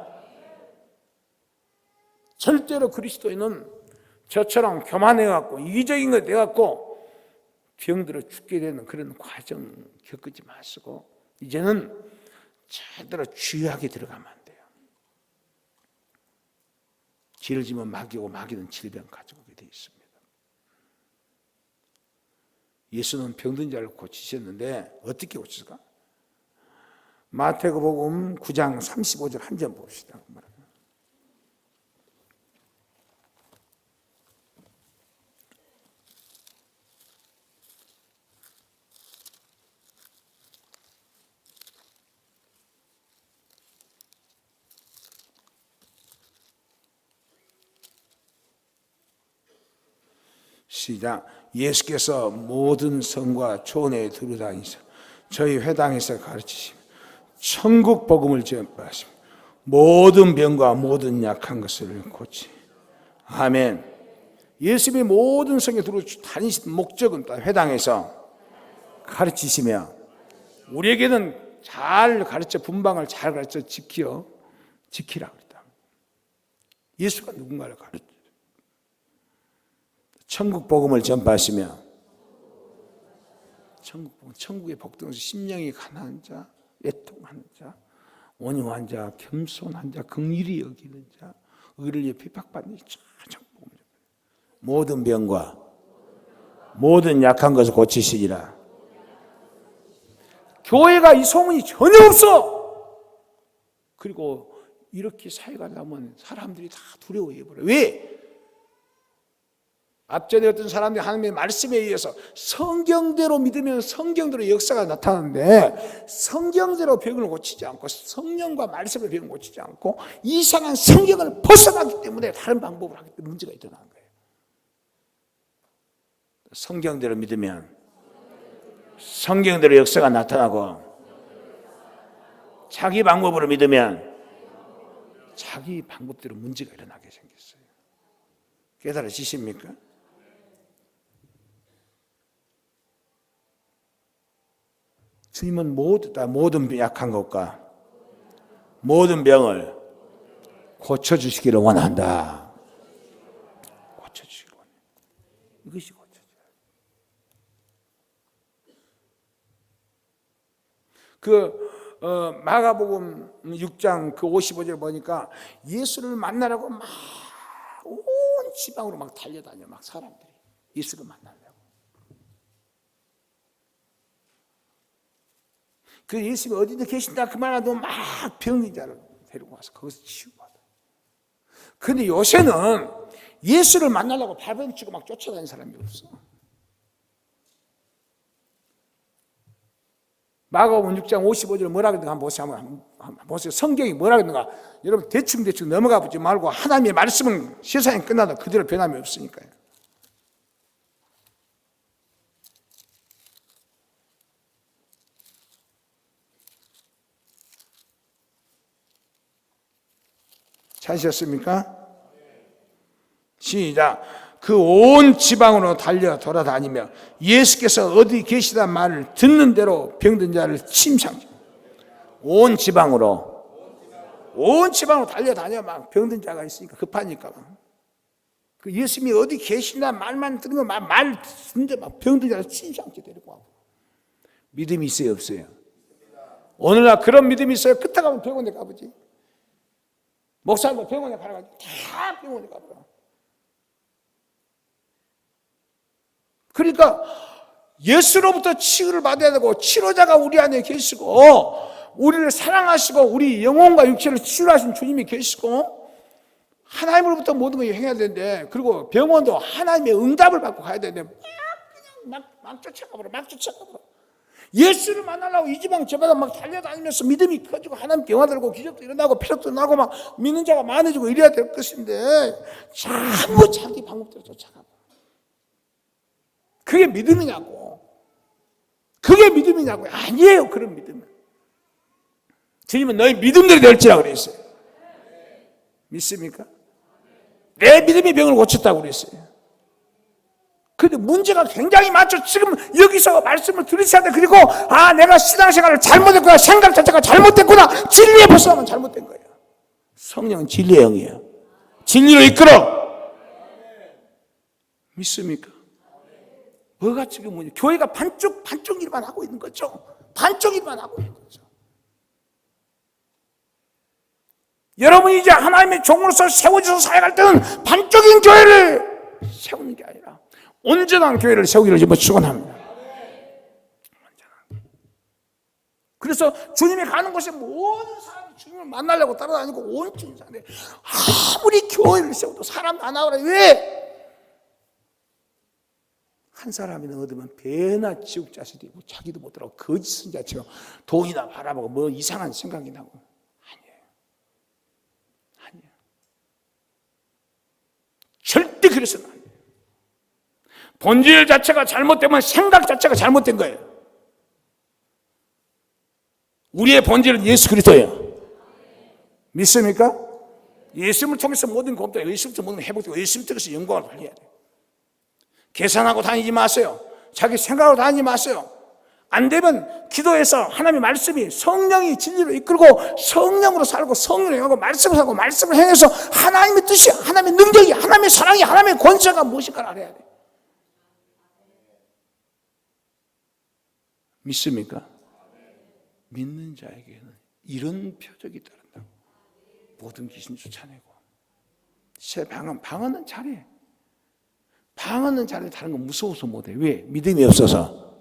절대로 그리스도인은 저처럼 교만해갖고 이기적인 것 돼갖고 병들어 죽게 되는 그런 과정 겪지 마시고 이제는 제대로 주의하게 들어가면 안 돼요. 죄를 지면 마귀고 마귀는 질병 가져오게 되어 있습니다. 예수는 병든 자를 고치셨는데 어떻게 고치실까? 마태복음 9장 35절 한 절 봅시다. 시작. 예수께서 모든 성과 촌에 두루다니셔 저희 회당에서 가르치시며 천국 복음을 전파하시며 모든 병과 모든 약한 것을 고치. 아멘. 예수님이 모든 성에 두루다니신 목적은 또 회당에서 가르치시며 우리에게는 잘 가르쳐 분방을 잘 가르쳐 지키라 그랬다. 예수가 누군가를 가르쳐 천국 복음을 전파하시며 천국의 복등에서 심령이 가난한 자, 애통하는 자, 온유한 자, 겸손한 자, 긍휼히 여기는 자, 의를 위해 핍박받는 자, 모든 병과 모든 약한 것을 고치시리라. 교회가 이 소문이 전혀 없어. 그리고 이렇게 사회가 나면 사람들이 다 두려워해버려. 왜? 앞전에 어떤 사람들이 하나님의 말씀에 의해서 성경대로 믿으면 성경대로 역사가 나타나는데 성경대로 병을 고치지 않고 성령과 말씀의 병을 고치지 않고 이상한 성경을 벗어나기 때문에 다른 방법을 하기 때문에 문제가 일어나는 거예요. 성경대로 믿으면 성경대로 역사가 나타나고 자기 방법으로 믿으면 자기 방법대로 문제가 일어나게 생겼어요. 깨달아지십니까? 주님은 모든 약한 것과 모든 병을 고쳐주시기를 원한다. 고쳐주시기를 원해. 이것이 고쳐져요. 마가복음 6장 55절 보니까 예수를 만나라고 막 온 지방으로 막 달려다녀. 막 사람들이 예수를 만나려고. 그 예수님이 어디든 계신다 그 말하도 막 병든 자를 데리고 와서 거기서 치유받아. 그런데 요새는 예수를 만나려고 발버둥 치고 막 쫓아다니는 사람이 없어. 마가복음 6장 55절 뭐라 그러는가 한번 보세요. 성경이 뭐라 그러는가. 여러분 대충 넘어가 보지 말고 하나님의 말씀은 세상이 끝나도 그대로 변함이 없으니까요. 찾으셨습니까? 시작. 그 온 지방으로 달려 돌아다니며 예수께서 어디 계시단 말을 듣는 대로 병든 자를 침상해. 온 지방으로 달려다녀. 막 병든 자가 있으니까 급하니까. 그 예수님이 어디 계신다 말만 들으면 말 듣는데 막 병든 자를 침상해 데리고 와고. 믿음이 있어요, 없어요? 오늘날 그런 믿음이 있어요? 끝에 가면 병원에 가보지. 목사님도 병원에 가라가지고 다 병원에 가보라. 그러니까 예수로부터 치유를 받아야 되고 치료자가 우리 안에 계시고 우리를 사랑하시고 우리 영혼과 육체를 치유하신 주님이 계시고 하나님으로부터 모든 걸 행해야 되는데 그리고 병원도 하나님의 응답을 받고 가야 되는데 막 쫓아가버려. 예수를 만나려고 이 지방 저 지방 막 달려다니면서 믿음이 커지고 하나님 경화되고 기적도 일어나고 피력도 나고 막 믿는 자가 많아지고 이래야 될 것인데 자꾸 자기 방법대로 쫓아가고. 그게 믿음이냐고. 그게 믿음이냐고. 아니에요. 그런 믿음은. 주님은 너희 믿음대로 될지라 그랬어요. 믿습니까? 내 믿음이 병을 고쳤다고 그랬어요. 근데 문제가 굉장히 많죠. 지금 여기서 말씀을 들으셔야 돼. 그리고 내가 신앙생활을 잘못했구나. 생각 자체가 잘못됐구나. 진리에 벗어나면 잘못된 거예요. 성령은 진리의 영이에요. 진리로 이끌어. 믿습니까? 뭐가 지금 뭐냐. 교회가 반쪽 일만 하고 있는 거죠. 반쪽 일만 하고 있는 거죠. 여러분이 이제 하나님의 종으로서 세워져서 사역할 때는 반쪽인 교회를 세우는 게 아니라 온전한 교회를 세우기를 지금 축원합니다. 그래서 주님이 가는 곳에 모든 사람이 주님을 만나려고 따라다니고 온전히 사는데 아무리 교회를 세워도 사람 안 나오라. 왜? 한 사람이나 얻으면 배나 지옥 자식이 되고 자기도 못 들어가고 거짓 선자처럼 돈이나 바라보고 뭐 이상한 생각이 나고. 아니에요. 절대 그래서는 안 돼요. 본질 자체가 잘못되면 생각 자체가 잘못된 거예요. 우리의 본질은 예수 그리스도예요. 믿습니까? 예수님을 통해서 모든 공부도 예수님부터 모든 회복되고 예수님 통해서 영광을 발휘해야 돼요. 계산하고 다니지 마세요. 자기 생각으로 다니지 마세요. 안 되면 기도해서 하나님의 말씀이 성령이 진리로 이끌고 성령으로 살고 성령으로 행하고 말씀을 하고 말씀을 행해서 하나님의 뜻이 하나님의 능력이 하나님의 사랑이 하나님의 권세가 무엇인가를 알아야 돼요. 믿습니까? 믿는 자에게는 이런 표적이 따른다고. 모든 귀신 쫓아내고. 새 방언은 잘해. 방언은 잘해. 다른 건 무서워서 못해. 왜? 믿음이 없어서.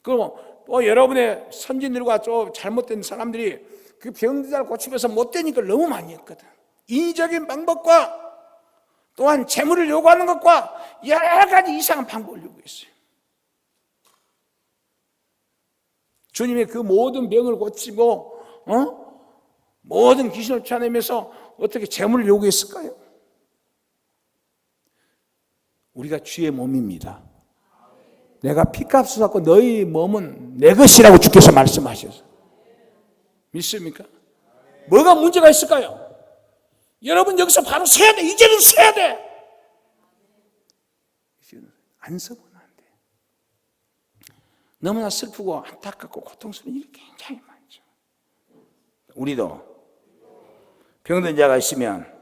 그럼 여러분의 선진들과 좀 잘못된 사람들이 그 병들을 고치면서 못되니까 너무 많이 했거든. 인위적인 방법과 또한 재물을 요구하는 것과 여러 가지 이상한 방법을 요구했어요. 주님이 그 모든 병을 고치고 모든 귀신을 쫓아내면서 어떻게 재물을 요구했을까요? 우리가 주의 몸입니다. 내가 피값을 받고 너희 몸은 내 것이라고 주께서 말씀하셨어요. 믿습니까? 뭐가 문제가 있을까요? 여러분 여기서 바로 서야 돼. 이제는 서야 돼. 이제는 안 서면 안 돼. 너무나 슬프고 안타깝고 고통스러운 일이 굉장히 많죠. 우리도 병든 자가 있으면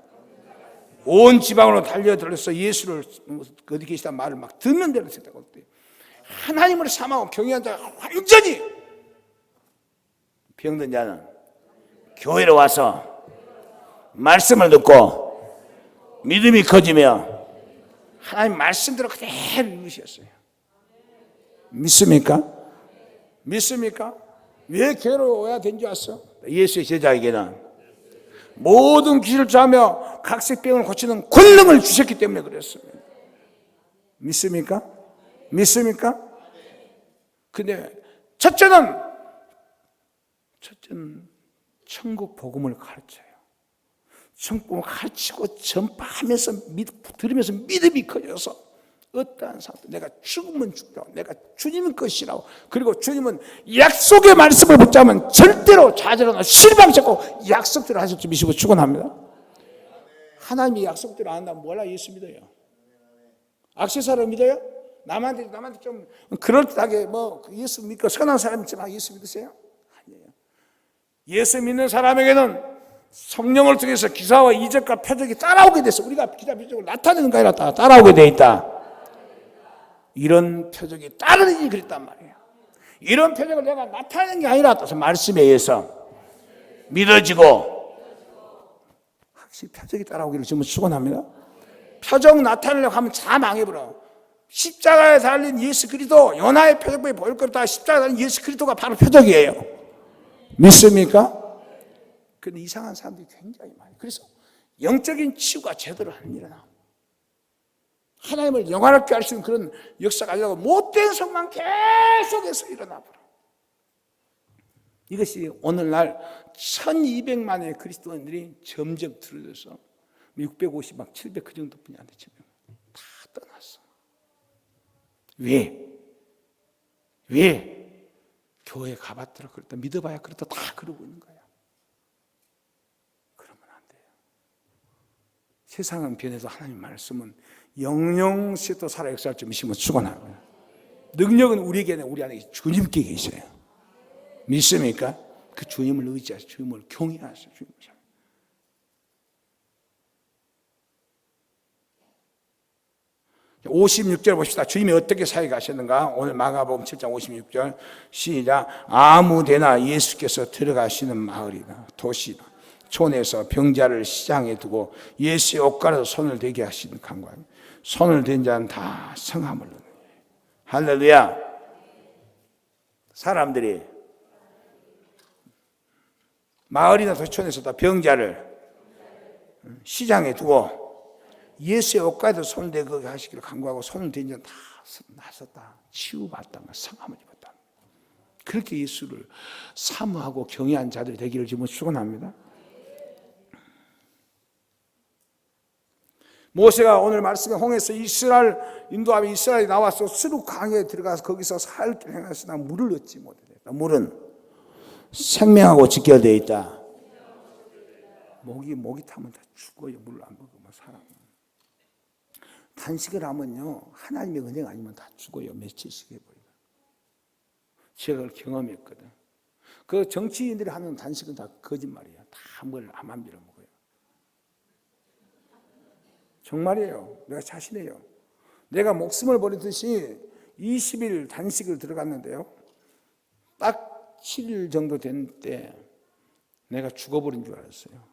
온 지방으로 달려들어서 예수를 어디 계시다 말을 막 듣는 대로 했다고 그때 하나님을 삼하고 경외한 자가 완전히 병든 자는 교회로 와서 말씀을 듣고 믿음이 커지며 하나님 말씀대로 그대로 이루셨어요. 믿습니까? 믿습니까? 왜 교회로 와야 된 줄 아세요? 예수의 제자에게는 모든 귀신을 쫓아며 각색병을 고치는 권능을 주셨기 때문에 그랬습니다. 믿습니까? 믿습니까? 근데 첫째는 천국 복음을 가르쳐요. 천국 복음을 가르치고 전파하면서 들으면서 믿음이 커져서 어떠한 사람도 내가 죽으면 죽더라고, 내가 주님 것이라고, 그리고 주님은 약속의 말씀을 붙잡으면 절대로 좌절하거나 실망치 않고 약속대로 하실 줄 믿으시고 축원합니다. 하나님이 약속대로 안 한다면 몰라 예수 믿어요? 악세사를 믿어요? 남한테 좀 그럴듯하게 뭐 예수 믿고 선한 사람이지만 예수 믿으세요? 아니에요. 예수 믿는 사람에게는 성령을 통해서 기사와 이적과 표적이 따라오게 돼서 우리가 기사 표적을 나타내는 게 아니라 따라오게 돼 있다. 이런 표적이 따르니 그랬단 말이에요. 이런 표적을 내가 나타내는 게 아니라 또 말씀에 의해서 믿어지고 확실히 표적이 따라오기를 지금 축원합니다. 표적 나타내려고 하면 다 망해버려. 십자가에 달린 예수 그리스도, 요나의 표적이 보일 것보다 십자가에 달린 예수 그리스도가 바로 표적이에요. 믿습니까? 근데 이상한 사람들이 굉장히 많아요. 그래서 영적인 치유가 제대로 안 일어나. 하나님을 영화롭게 할 수 있는 그런 역사가 아니라고 못된 성만 계속해서 일어나 버려. 이것이 오늘날 1200만의 그리스도인들이 점점 들어져서 650, 막 700 그 정도뿐이 안 돼. 다 떠났어. 왜? 교회 가봤더라 그랬다, 믿어봐야 그렇다, 다 그러고 있는 거야. 그러면 안 돼요. 세상은 변해도 하나님 말씀은 영영시 또 살아 역사할 줄 믿으면 축원합니다. 능력은 우리에게 아니라 우리 안에 주님께 계셔요. 믿습니까? 그 주님을 의지하세요. 주님을 경외하세요. 주님을. 56절 봅시다. 주님이 어떻게 사역하셨는가? 오늘 마가복음 7장 56절 시작. 아무데나 예수께서 들어가시는 마을이나 도시나 촌에서 병자를 시장에 두고 예수의 옷가락에 손을 대게 하시는 강관. 손을 댄 자는 다 성함을 얻는 거예요. 할렐루야. 사람들이 마을이나 도촌에서 다 병자를 시장에 두고 예수의 옷가에도 손을 대고 하시기를 간구하고 손을 댄 자는 다 나섰다. 치유받다. 성함을 입었다. 그렇게 예수를 사모하고 경외한 자들이 되기를 지금 축원합니다. 모세가 오늘 말씀에 홍해에서 이스라엘 인도하며 이스라엘이 나와서 스룩 강에 들어가서 거기서 살 길을 행하시나 물을 얻지 못했다. 물은 생명하고 직결되어 있다. 목이 타면 다 죽어요. 물을 안 먹으면 사람은. 단식을 하면요, 하나님의 은혜가 아니면 다 죽어요. 며칠씩 해버려요. 제가 그걸 경험했거든. 그 정치인들이 하는 단식은 다 거짓말이에요. 다 뭘 암만 빌어먹어요. 정말이에요. 내가 자신해요. 내가 목숨을 버리듯이 20일 단식을 들어갔는데요, 딱 7일 정도 된 때 내가 죽어버린 줄 알았어요.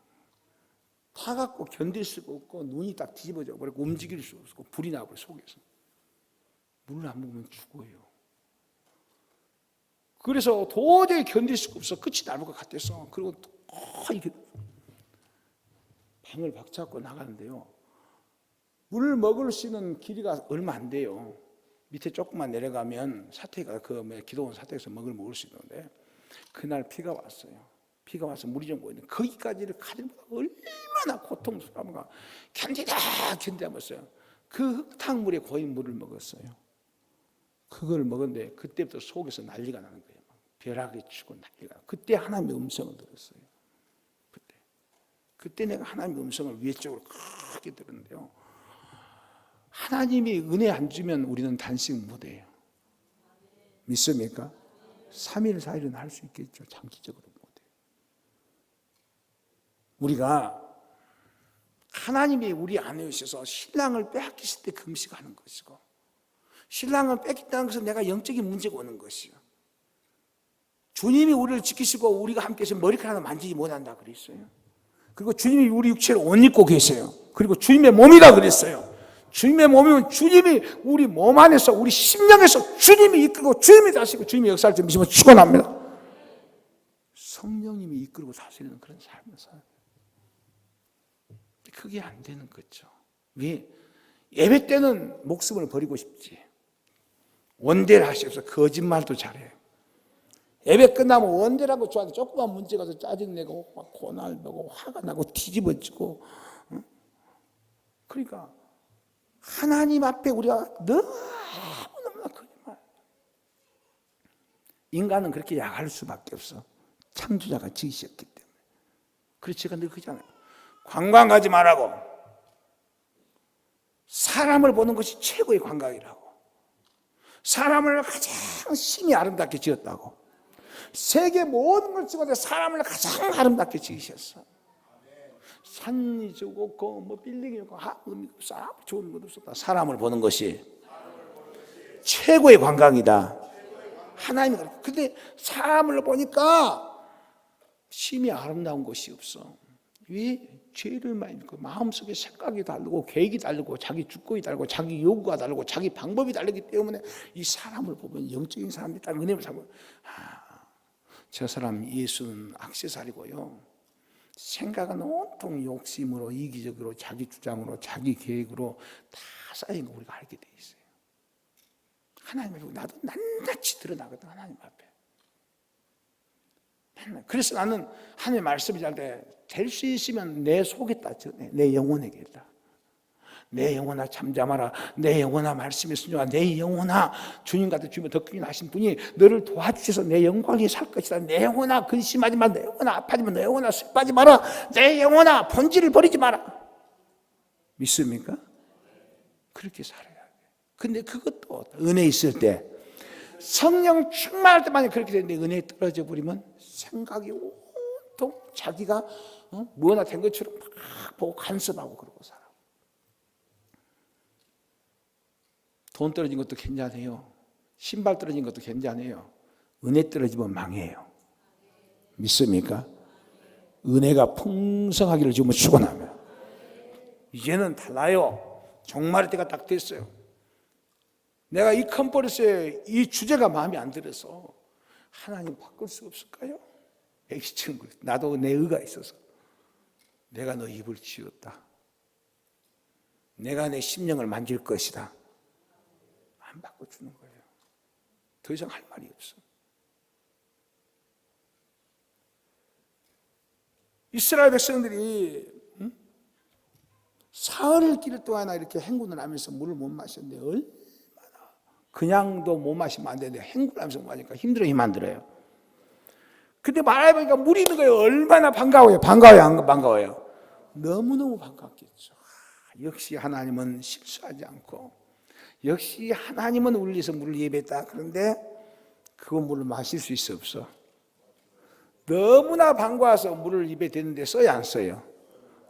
타갖고 견딜 수가 없고 눈이 딱 뒤집어져 버리고 움직일 수 없고 불이 나버려 속에서. 물을 안 먹으면 죽어요. 그래서 도저히 견딜 수가 없어. 끝이 나올 것 같아서. 그리고 이렇게 방을 박차고 나가는데요, 물 먹을 수 있는 길이가 얼마 안 돼요. 밑에 조금만 내려가면 사태가 기도원 사태에서 먹을 수 있는데, 그날 비가 왔어요. 비가 와서 물이 좀 고이는데 거기까지를 가지고 얼마나 고통스러운가. 견디다면서요. 그 흙탕물에 고인 물을 먹었어요. 그걸 먹었는데 그때부터 속에서 난리가 나는 거예요. 벼락이 치고 난리가. 그때 하나님의 음성을 들었어요. 그때 내가 하나님의 음성을 외적으로 크게 들었는데요, 하나님이 은혜 안 주면 우리는 단식 못해요. 믿습니까? 3일 4일은 할 수 있겠죠. 장기적으로 못해요. 우리가 하나님이 우리 안에 오셔서 신랑을 빼앗기실 때 금식하는 것이고, 신랑을 뺏긴다는 것은 내가 영적인 문제가 오는 것이요, 주님이 우리를 지키시고 우리가 함께해서 머리카락 하나 만지지 못한다 그랬어요. 그리고 주님이 우리 육체를 옷 입고 계세요. 그리고 주님의 몸이다 그랬어요. 주님의 몸이면 주님이 우리 몸 안에서, 우리 심령에서 주님이 이끌고 주님이 다스리고 주님이 역사할 때 믿으면 축원합니다. 성령님이 이끌고 다스리는 그런 삶을 살아요. 그게 안 되는 거죠. 왜? 예배 때는 목숨을 버리고 싶지. 원대를 하시옵소서. 거짓말도 잘해요. 예배 끝나면 원대라고 좋아하는데 조그만 문제 가서 짜증내고 막 고날되고 화가 나고 뒤집어지고. 그러니까 하나님 앞에 우리가 너무나 거짓말. 인간은 그렇게 약할 수밖에 없어. 창조자가 지으셨기 때문에. 그래서 제가 늘 그러잖아요. 관광 가지 말라고. 사람을 보는 것이 최고의 관광이라고. 사람을 가장 신이 아름답게 지었다고. 세계 모든 걸 찍어도 사람을 가장 아름답게 지으셨어. 산이 좋고 뭐 빌딩이 좋고 의미 없어. 좋은 것도 없었다. 사람을 보는 것이 최고의 관광이다. 하나님이 그래. 근데 사람을 보니까 심이 아름다운 것이 없어. 왜? 죄를 많이 짓고 마음속에 생각이 다르고 계획이 다르고 자기 주권이 다르고 자기 요구가 다르고 자기 방법이 다르기 때문에 이 사람을 보면 영적인 사람들이 딱 은혜를 잡고, 저 사람 예수는 액세서리고요, 생각은 온통 욕심으로 이기적으로 자기 주장으로 자기 계획으로 다 쌓인 거 우리가 알게 돼 있어요. 하나님 앞에 나도 낱낱이 드러나거든. 하나님 앞에 그래서 나는 하나님의 말씀을 잘 때 될 수 있으면 내 속에다 전해. 내 영혼에게 있다. 내 영혼아 잠잠하라. 내 영혼아 말씀에 순종하라. 내 영혼아 주님 같은 주님을 더 크게 하신 분이 너를 도와주셔서 내 영광에 살 것이다. 내 영혼아 근심하지 마라. 내 영혼아 아파하지 마라. 내 영혼아 슬퍼하지 마라. 내 영혼아 본질을 버리지 마라. 믿습니까? 그렇게 살아야 돼. 근데 그것도 은혜 있을 때 성령 충만할 때만 그렇게 되는데 은혜에 떨어져 버리면 생각이 온통 자기가 뭐나 된 것처럼 막 보고 간섭하고 그러고 살아. 돈 떨어진 것도 괜찮아요. 신발 떨어진 것도 괜찮아요. 은혜 떨어지면 망해요. 믿습니까? 은혜가 풍성하기를 주면 축원하며 이제는 달라요. 종말의 때가 딱 됐어요. 내가 이 컨퍼런스에 이 주제가 마음에 안 들어서 하나님 바꿀 수 없을까요? 애기처럼 그래. 나도 내 의가 있어서 내가 너 입을 치웠다. 내가 내 심령을 만질 것이다. 안 바꿔주는 거예요. 더 이상 할 말이 없어. 이스라엘 백성들이 사흘 길 동안 이렇게 행군을 하면서 물을 못 마셨는데 얼마나 그냥도 못 마시면 안 되는데 행군하면서 못 마시니까 힘들어 힘 안 들어요. 근데 말해보니까 물이 있는 거예요. 얼마나 반가워요. 반가워요 안 반가워요? 너무너무 반갑겠죠. 역시 하나님은 실수하지 않고 역시 하나님은 우리를 위해서 물을 예배했다. 그런데 그 물을 마실 수 있어 없어? 너무나 반가워서 물을 입에 대는데 써야 안 써요?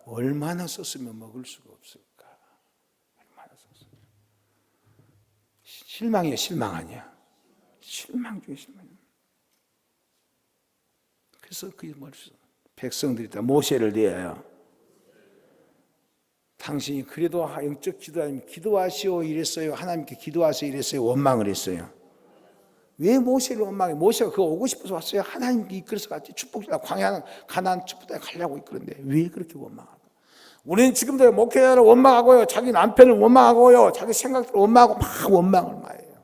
얼마나 썼으면 먹을 수가 없을까? 얼마나 썼어요? 실망이야 실망 아니야? 실망 중에 실망이야. 그래서 그게 뭐였어? 백성들이 다 모세를 대하여 당신이 그래도 영적 기도하면 기도하시오 이랬어요. 하나님께 기도하세요 이랬어요. 원망을 했어요. 왜 모세를 원망해? 모세가 그거 오고 싶어서 왔어요. 하나님께 이끌어서 갔지. 축복주라 광야는 가나안 축복에 가려고 이끌었는데 왜 그렇게 원망할까? 우리는 지금도 목회자를 원망하고요. 자기 남편을 원망하고요. 자기 생각들을 원망하고 막 원망을 많이 해요.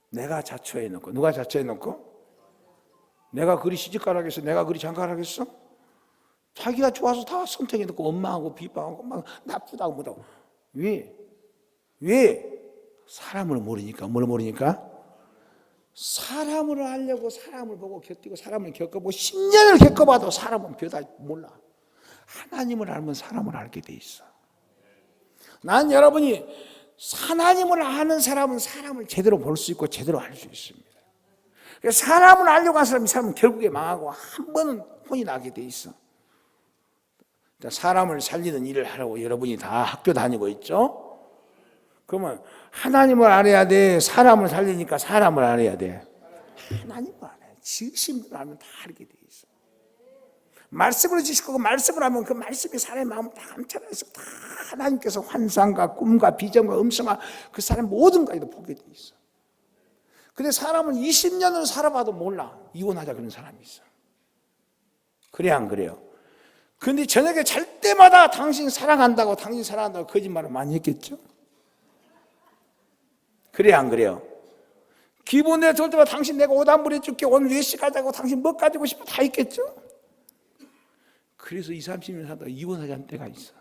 내가 자초해놓고 누가 자초해놓고? 내가 그리 시집가라겠어? 내가 그리 장가라겠어? 자기가 좋아서 다 선택해놓고 원망하고 비방하고 막 나쁘다고 못하고 왜? 사람을 모르니까. 뭘 모르니까? 사람을 알려고 사람을 보고 곁들이고 사람을 겪어보고 10년을 겪어봐도 사람은 별다 몰라. 하나님을 알면 사람을 알게 돼 있어. 난 여러분이 하나님을 아는 사람은 사람을 제대로 볼 수 있고 제대로 알 수 있습니다. 사람을 알려고 한 사람은 결국에 망하고 한 번은 혼이 나게 돼 있어. 사람을 살리는 일을 하라고 여러분이 다 학교 다니고 있죠? 그러면 하나님을 알아야 돼? 사람을 살리니까 사람을 알아야 돼? 하나님을 알아야 돼. 지으신 알면 다 알게 돼 있어. 말씀으로 지실 거고 말씀을 하면 그 말씀이 사람의 마음을 다 감찰해서 다 하나님께서 환상과 꿈과 비전과 음성과 그 사람의 모든 것을 보게 돼 있어. 근데 사람은 20년을 살아봐도 몰라. 이혼하자 그런 사람이 있어. 그래 안 그래요? 근데 저녁에 잘 때마다 당신 사랑한다고 거짓말을 많이 했겠죠? 그래 안 그래요? 기분에 좋을 때마다 당신 내가 옷 안 보내줄게 오늘 몇 시 가자고 당신 뭐 가지고 싶어 다 있겠죠? 그래서 20, 30년 살다가 이혼하자는 때가 있어.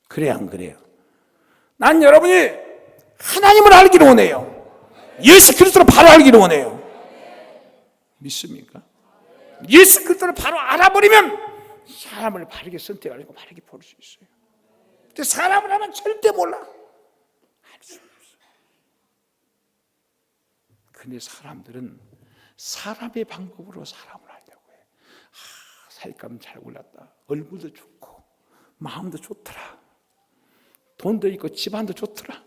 그래 안 그래요? 난 여러분이 하나님을 알기를 원해요. 예수 그리스도를 바로 알기를 원해요. 믿습니까? 예수 그리스도를 바로 알아버리면 사람을 바르게 선택하고 바르게 볼 수 있어요. 근데 사람을 하면 절대 몰라. 알 수 없어. 근데 사람들은 사람의 방법으로 사람을 하려고 해. 살감 잘 골랐다. 얼굴도 좋고 마음도 좋더라. 돈도 있고 집안도 좋더라.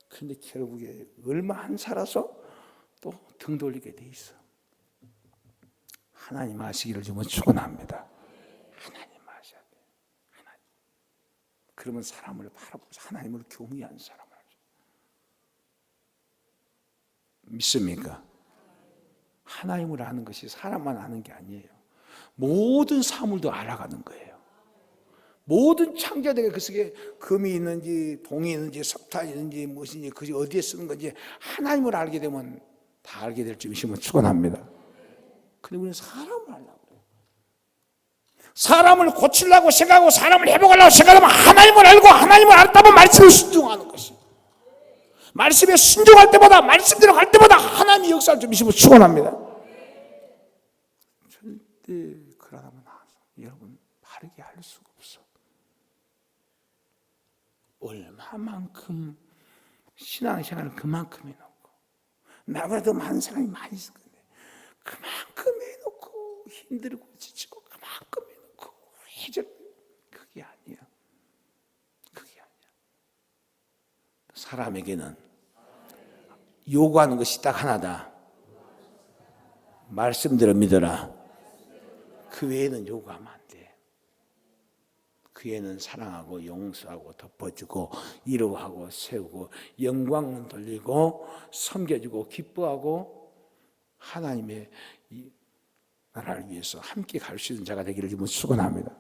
근데 결국에 얼마 안 살아서 또 등 돌리게 돼 있어. 하나님 아시기를 좀 축원합니다. 하나님 아셔야 돼. 하나님. 그러면 사람을 바라보면서 하나님을 경외하는 사람을 하죠. 믿습니까? 하나님을 아는 것이 사람만 아는 게 아니에요. 모든 사물도 알아가는 거예요. 모든 창조되게 그 속에 금이 있는지 동이 있는지 석탄이 있는지 무엇인지 그것이 어디에 쓰는 건지 하나님을 알게 되면 다 알게 될 줄 믿으면 축원합니다. 근데 우리는 사람을 하려고 그래요. 사람을 고치려고 생각하고 사람을 회복하려고 생각하면 하나님을 알고 하나님을 알다 보면 말씀에 순종하는 것이. 말씀에 순종할 때보다 말씀대로 갈 때보다 하나님의 역사를 좀 믿으면 축원합니다. 절대 그러다면 여러분 바르게 할 수가 없어. 얼마만큼 신앙생활을 그만큼 해놓고 나보다 더 많은 사람이 많이 있을 건데 그만큼 해놓고 힘들고 지치고 그만큼 해놓고 왜 저래? 그게 아니야. 그게 아니야. 사람에게는 요구하는 것이 딱 하나다. 말씀대로 믿어라. 그 외에는 요구하면 안 돼. 그 외에는 사랑하고 용서하고 덮어주고 위로하고 세우고 영광은 돌리고 섬겨주고 기뻐하고 하나님의 나라를 위해서 함께 갈 수 있는 자가 되기를 기분 축원합니다.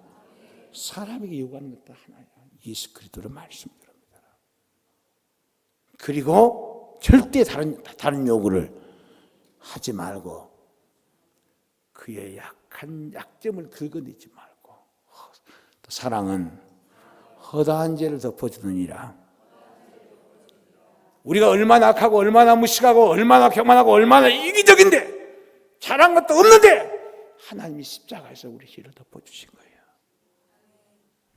사람에게 요구하는 것도 하나야. 예수 그리스도의 말씀대로 믿어라. 그리고 절대 다른 요구를 하지 말고 그의 약한 약점을 긁어내지 말고 또 사랑은 허다한 죄를 덮어주느니라. 우리가 얼마나 악하고 얼마나 무식하고 얼마나 교만하고 얼마나 이기적인데 잘한 것도 없는데 하나님이 십자가에서 우리 죄를 덮어주신 거예요.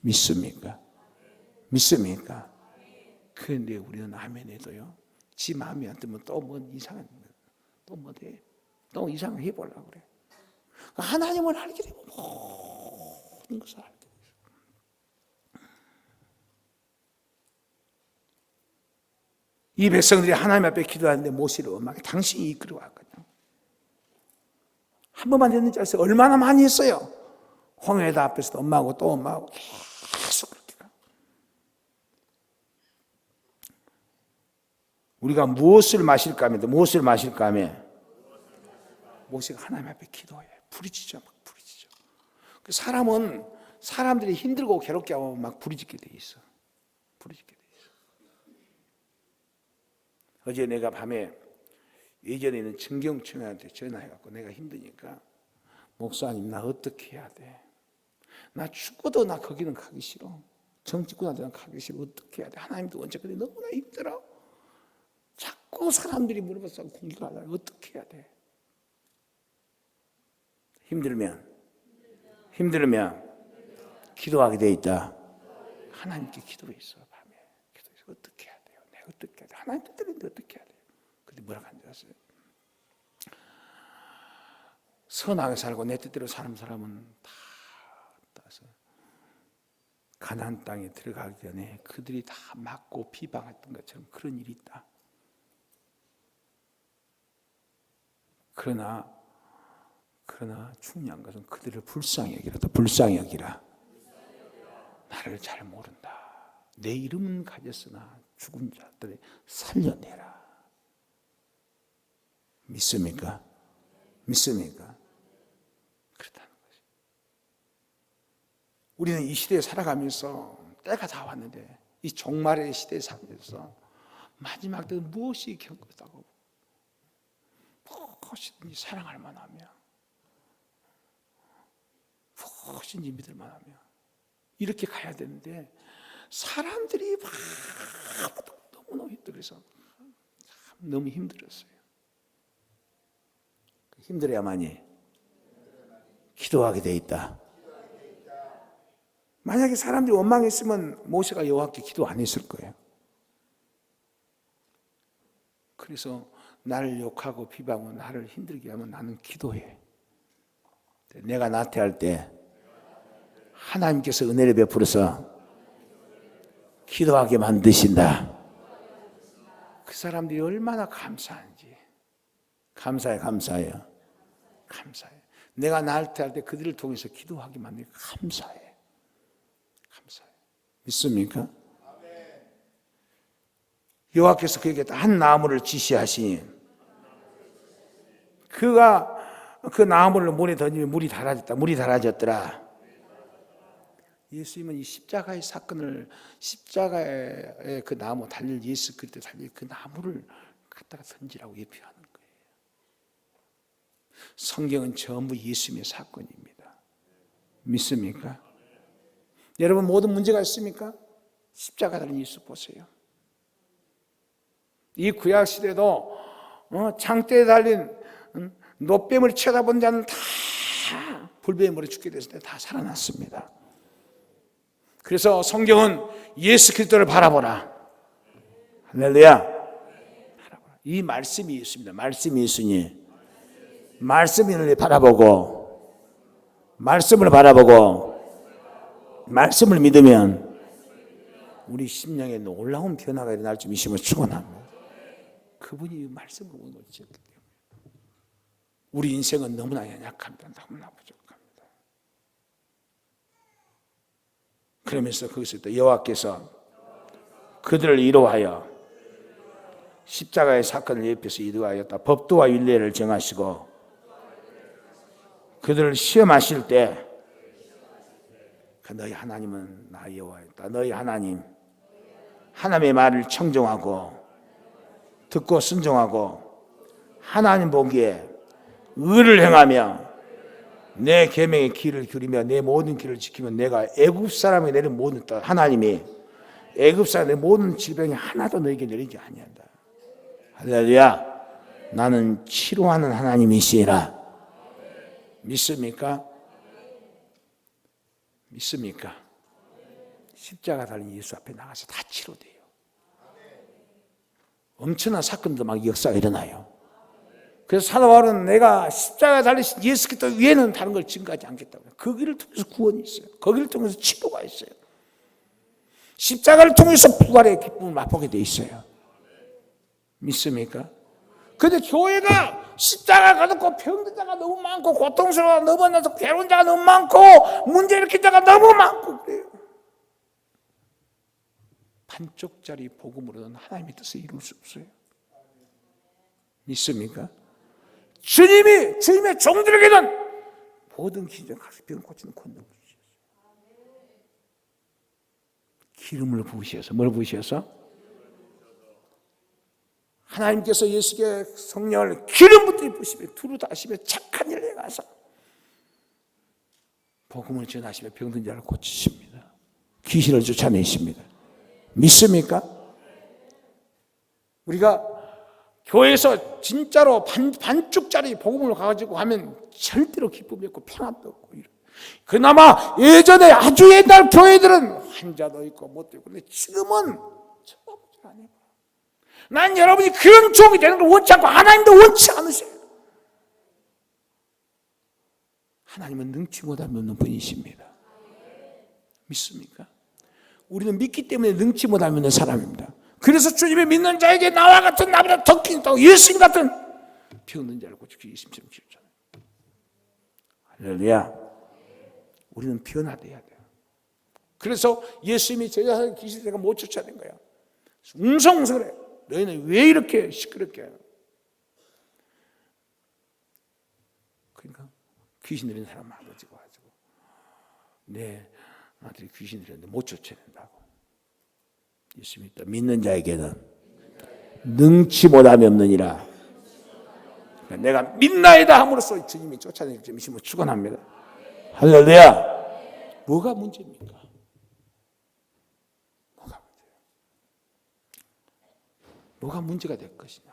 믿습니까? 믿습니까? 그런데 우리는 아멘해도요. 지 마음에 안 들면 또 뭐 이상한 또 뭐 돼? 또 이상한 해보려고 그래. 하나님을 알게 되면 모든 것을 알게 돼요. 이 백성들이 하나님 앞에 기도하는데 모세를 엄하게 당신이 이끌어왔거든요. 한 번만 했는지 알았어요. 얼마나 많이 했어요. 홍해다 앞에서도 엄마하고 또 엄마하고 계속 그렇게. 우리가 무엇을 마실까 하면 무엇을 마실까 하면 모세가 하나님 앞에 기도해. 부르짖어 막 부르짖어. 그 사람은 사람들이 힘들고 괴롭게 하면 막 부르짖게 돼 있어. 부르짖게 돼 있어. 어제 내가 밤에 예전에는 정경춘한테 전화해갖고 내가 힘드니까 목사님 나 어떻게 해야 돼? 나 죽어도 나 거기는 가기 싫어. 정치꾼한테는 가기 싫어. 어떻게 해야 돼? 하나님도 언제까지 너무나 힘들어. 자꾸 사람들이 물어봐서 공격하려고 어떻게 해야 돼? 힘들면 기도하게 돼 있다. 하나님께 기도했어. 밤에 기도해서 어떻게 해야 돼요? 내가 어떻게 해야 돼? 하나님 뜻대로인데 어떻게 해야 돼요? 근데 뭐라고 하는지 아세요? 선하게 살고 내 뜻대로 사는 사람은 다 따서 가나안 땅에 들어가기 전에 그들이 다 맞고 비방했던 것처럼 그런 일이 있다. 그러나 중요한 것은 그들을 불쌍히 여기라. 불쌍히 여기라. 나를 잘 모른다. 내 이름은 가졌으나 죽은 자들을 살려내라. 믿습니까? 믿습니까? 그렇다는 것이. 우리는 이 시대에 살아가면서 때가 다 왔는데 이 종말의 시대에 살면서 마지막 때 무엇이 겪었다고 무엇이든지 사랑할 만하며 무엇인지 믿을 만하며 이렇게 가야 되는데 사람들이 막 너무너무 힘들어서 너무 힘들었어요. 힘들어야만이 기도하게 돼 있다. 만약에 사람들이 원망했으면 모세가 여호와께 기도 안 했을 거예요. 그래서 나를 욕하고 비방하고 나를 힘들게 하면 나는 기도해. 내가 나태할 때 하나님께서 은혜를 베풀어서 기도하게 만드신다. 그 사람들이 얼마나 감사한지. 감사해요. 내가 나태할 때 그들을 통해서 기도하게 만드니까 감사해. 믿습니까? 여호와께서 그에게 한 나무를 지시하시니 그가 그 나무를 물에 던지면 물이 달아졌더라. 예수님은 이 십자가의 사건을 십자가의 그 나무 달릴 예수 그리스도 달릴 그 나무를 갖다가 던지라고 예표하는 거예요. 성경은 전부 예수님의 사건입니다. 믿습니까? 여러분 모든 문제가 있습니까? 십자가 달린 예수 보세요. 이 구약 시대도 장대에 달린 노뱀을 쳐다본 자는 다 불뱀에 물에 죽게 됐을 때 다 살아났습니다. 그래서 성경은 예수 그리스도를 바라보라. 할렐루야. 이 말씀이 있습니다. 말씀이 있으니 말씀을 바라보고 말씀을 믿으면 우리 심령에 놀라운 변화가 일어날 줄 믿음을 축원합니다. 그분이 말씀을 놓쳤기 때문에 우리 인생은 너무나 연약합니다. 너무나 부족합니다. 그러면서 거기서 또 여호와께서 그들을 이루하여 십자가의 사건을 옆에서 이루하였다. 법도와 율례를 정하시고 그들을 시험하실 때 너희 하나님은 나 여호와였다. 너희 하나님 하나님의 말을 청종하고 듣고 순종하고 하나님 보기에 의를 행하며 내 계명의 길을 기르며 내 모든 길을 지키면 내가 애굽 사람에게 내린 모든 뜻 하나님이 애굽 사람의 모든 질병이 하나도 너에게 내리지 아니한다. 할렐루야. 나는 치료하는 하나님이시라. 믿습니까? 믿습니까? 십자가 달린 예수 앞에 나가서 다 치료돼요. 엄청난 사건도 막 역사가 일어나요. 그래서 사도 바울은 내가 십자가 달리신 예수 그리스도 위에는 다른 걸 증거하지 않겠다고. 그 길을 통해서 구원이 있어요. 그 길을 통해서 치료가 있어요. 십자가를 통해서 부활의 기쁨을 맛보게 돼 있어요. 믿습니까? 그런데 교회가 십자가가 가득고 병든 자가 너무 많고 고통스러워 너무 많고 괴로운 자가 너무 많고 문제 일으킨 자가 너무 많고 그래요. 반쪽짜리 복음으로는 하나님의 뜻을 이룰 수 없어요. 믿습니까? 주님의 종들에게는 모든 기준 가서 병 고치는 권능을 주셨어요. 기름을 부으셔서 뭘 부으셔서? 하나님께서 예수께 성령을 기름 부으시며 두루 다시며 착한 일에 가서 복음을 전하시며 병든 자를 고치십니다. 귀신을 쫓아내십니다. 믿습니까? 우리가 교회에서 진짜로 반쪽짜리 복음을 가지고 하면 절대로 기쁨이 없고 평안도 없고 그나마 예전에 아주 옛날 교회들은 환자도 있고 못도 있고 근데 지금은 쳐다보질 않아요. 난 여러분이 그런 종이 되는 걸 원치 않고 하나님도 원치 않으세요. 하나님은 능치 못함이 없는 분이십니다. 믿습니까? 우리는 믿기 때문에 능치 못함이 없는 사람입니다. 그래서 주님이 믿는 자에게 나와 같은 나보다 더 큰 예수님 같은 병든 자를 고치기 예수님처럼 키우잖아요. 할렐루야. 우리는 변화돼야 돼요. 그래서 예수님이 제자들 귀신을 내가 못 쫓아낸 거야. 웅성웅성해. 너희는 왜 이렇게 시끄럽게 해요? 그러니까 귀신 들린 사람 아버지가 가지고 내 아들이 귀신 들렸는데 못 쫓아낸다고. 예수님이 또 믿는 자에게는 능치 못함이 없느니라. 그러니까 내가 믿나이다 함으로써 주님이 쫓아낼 줄 믿음으로 축원합니다. 할렐루야. 뭐가 문제입니까? 뭐가 문제예요? 뭐가 문제가 될 것이냐?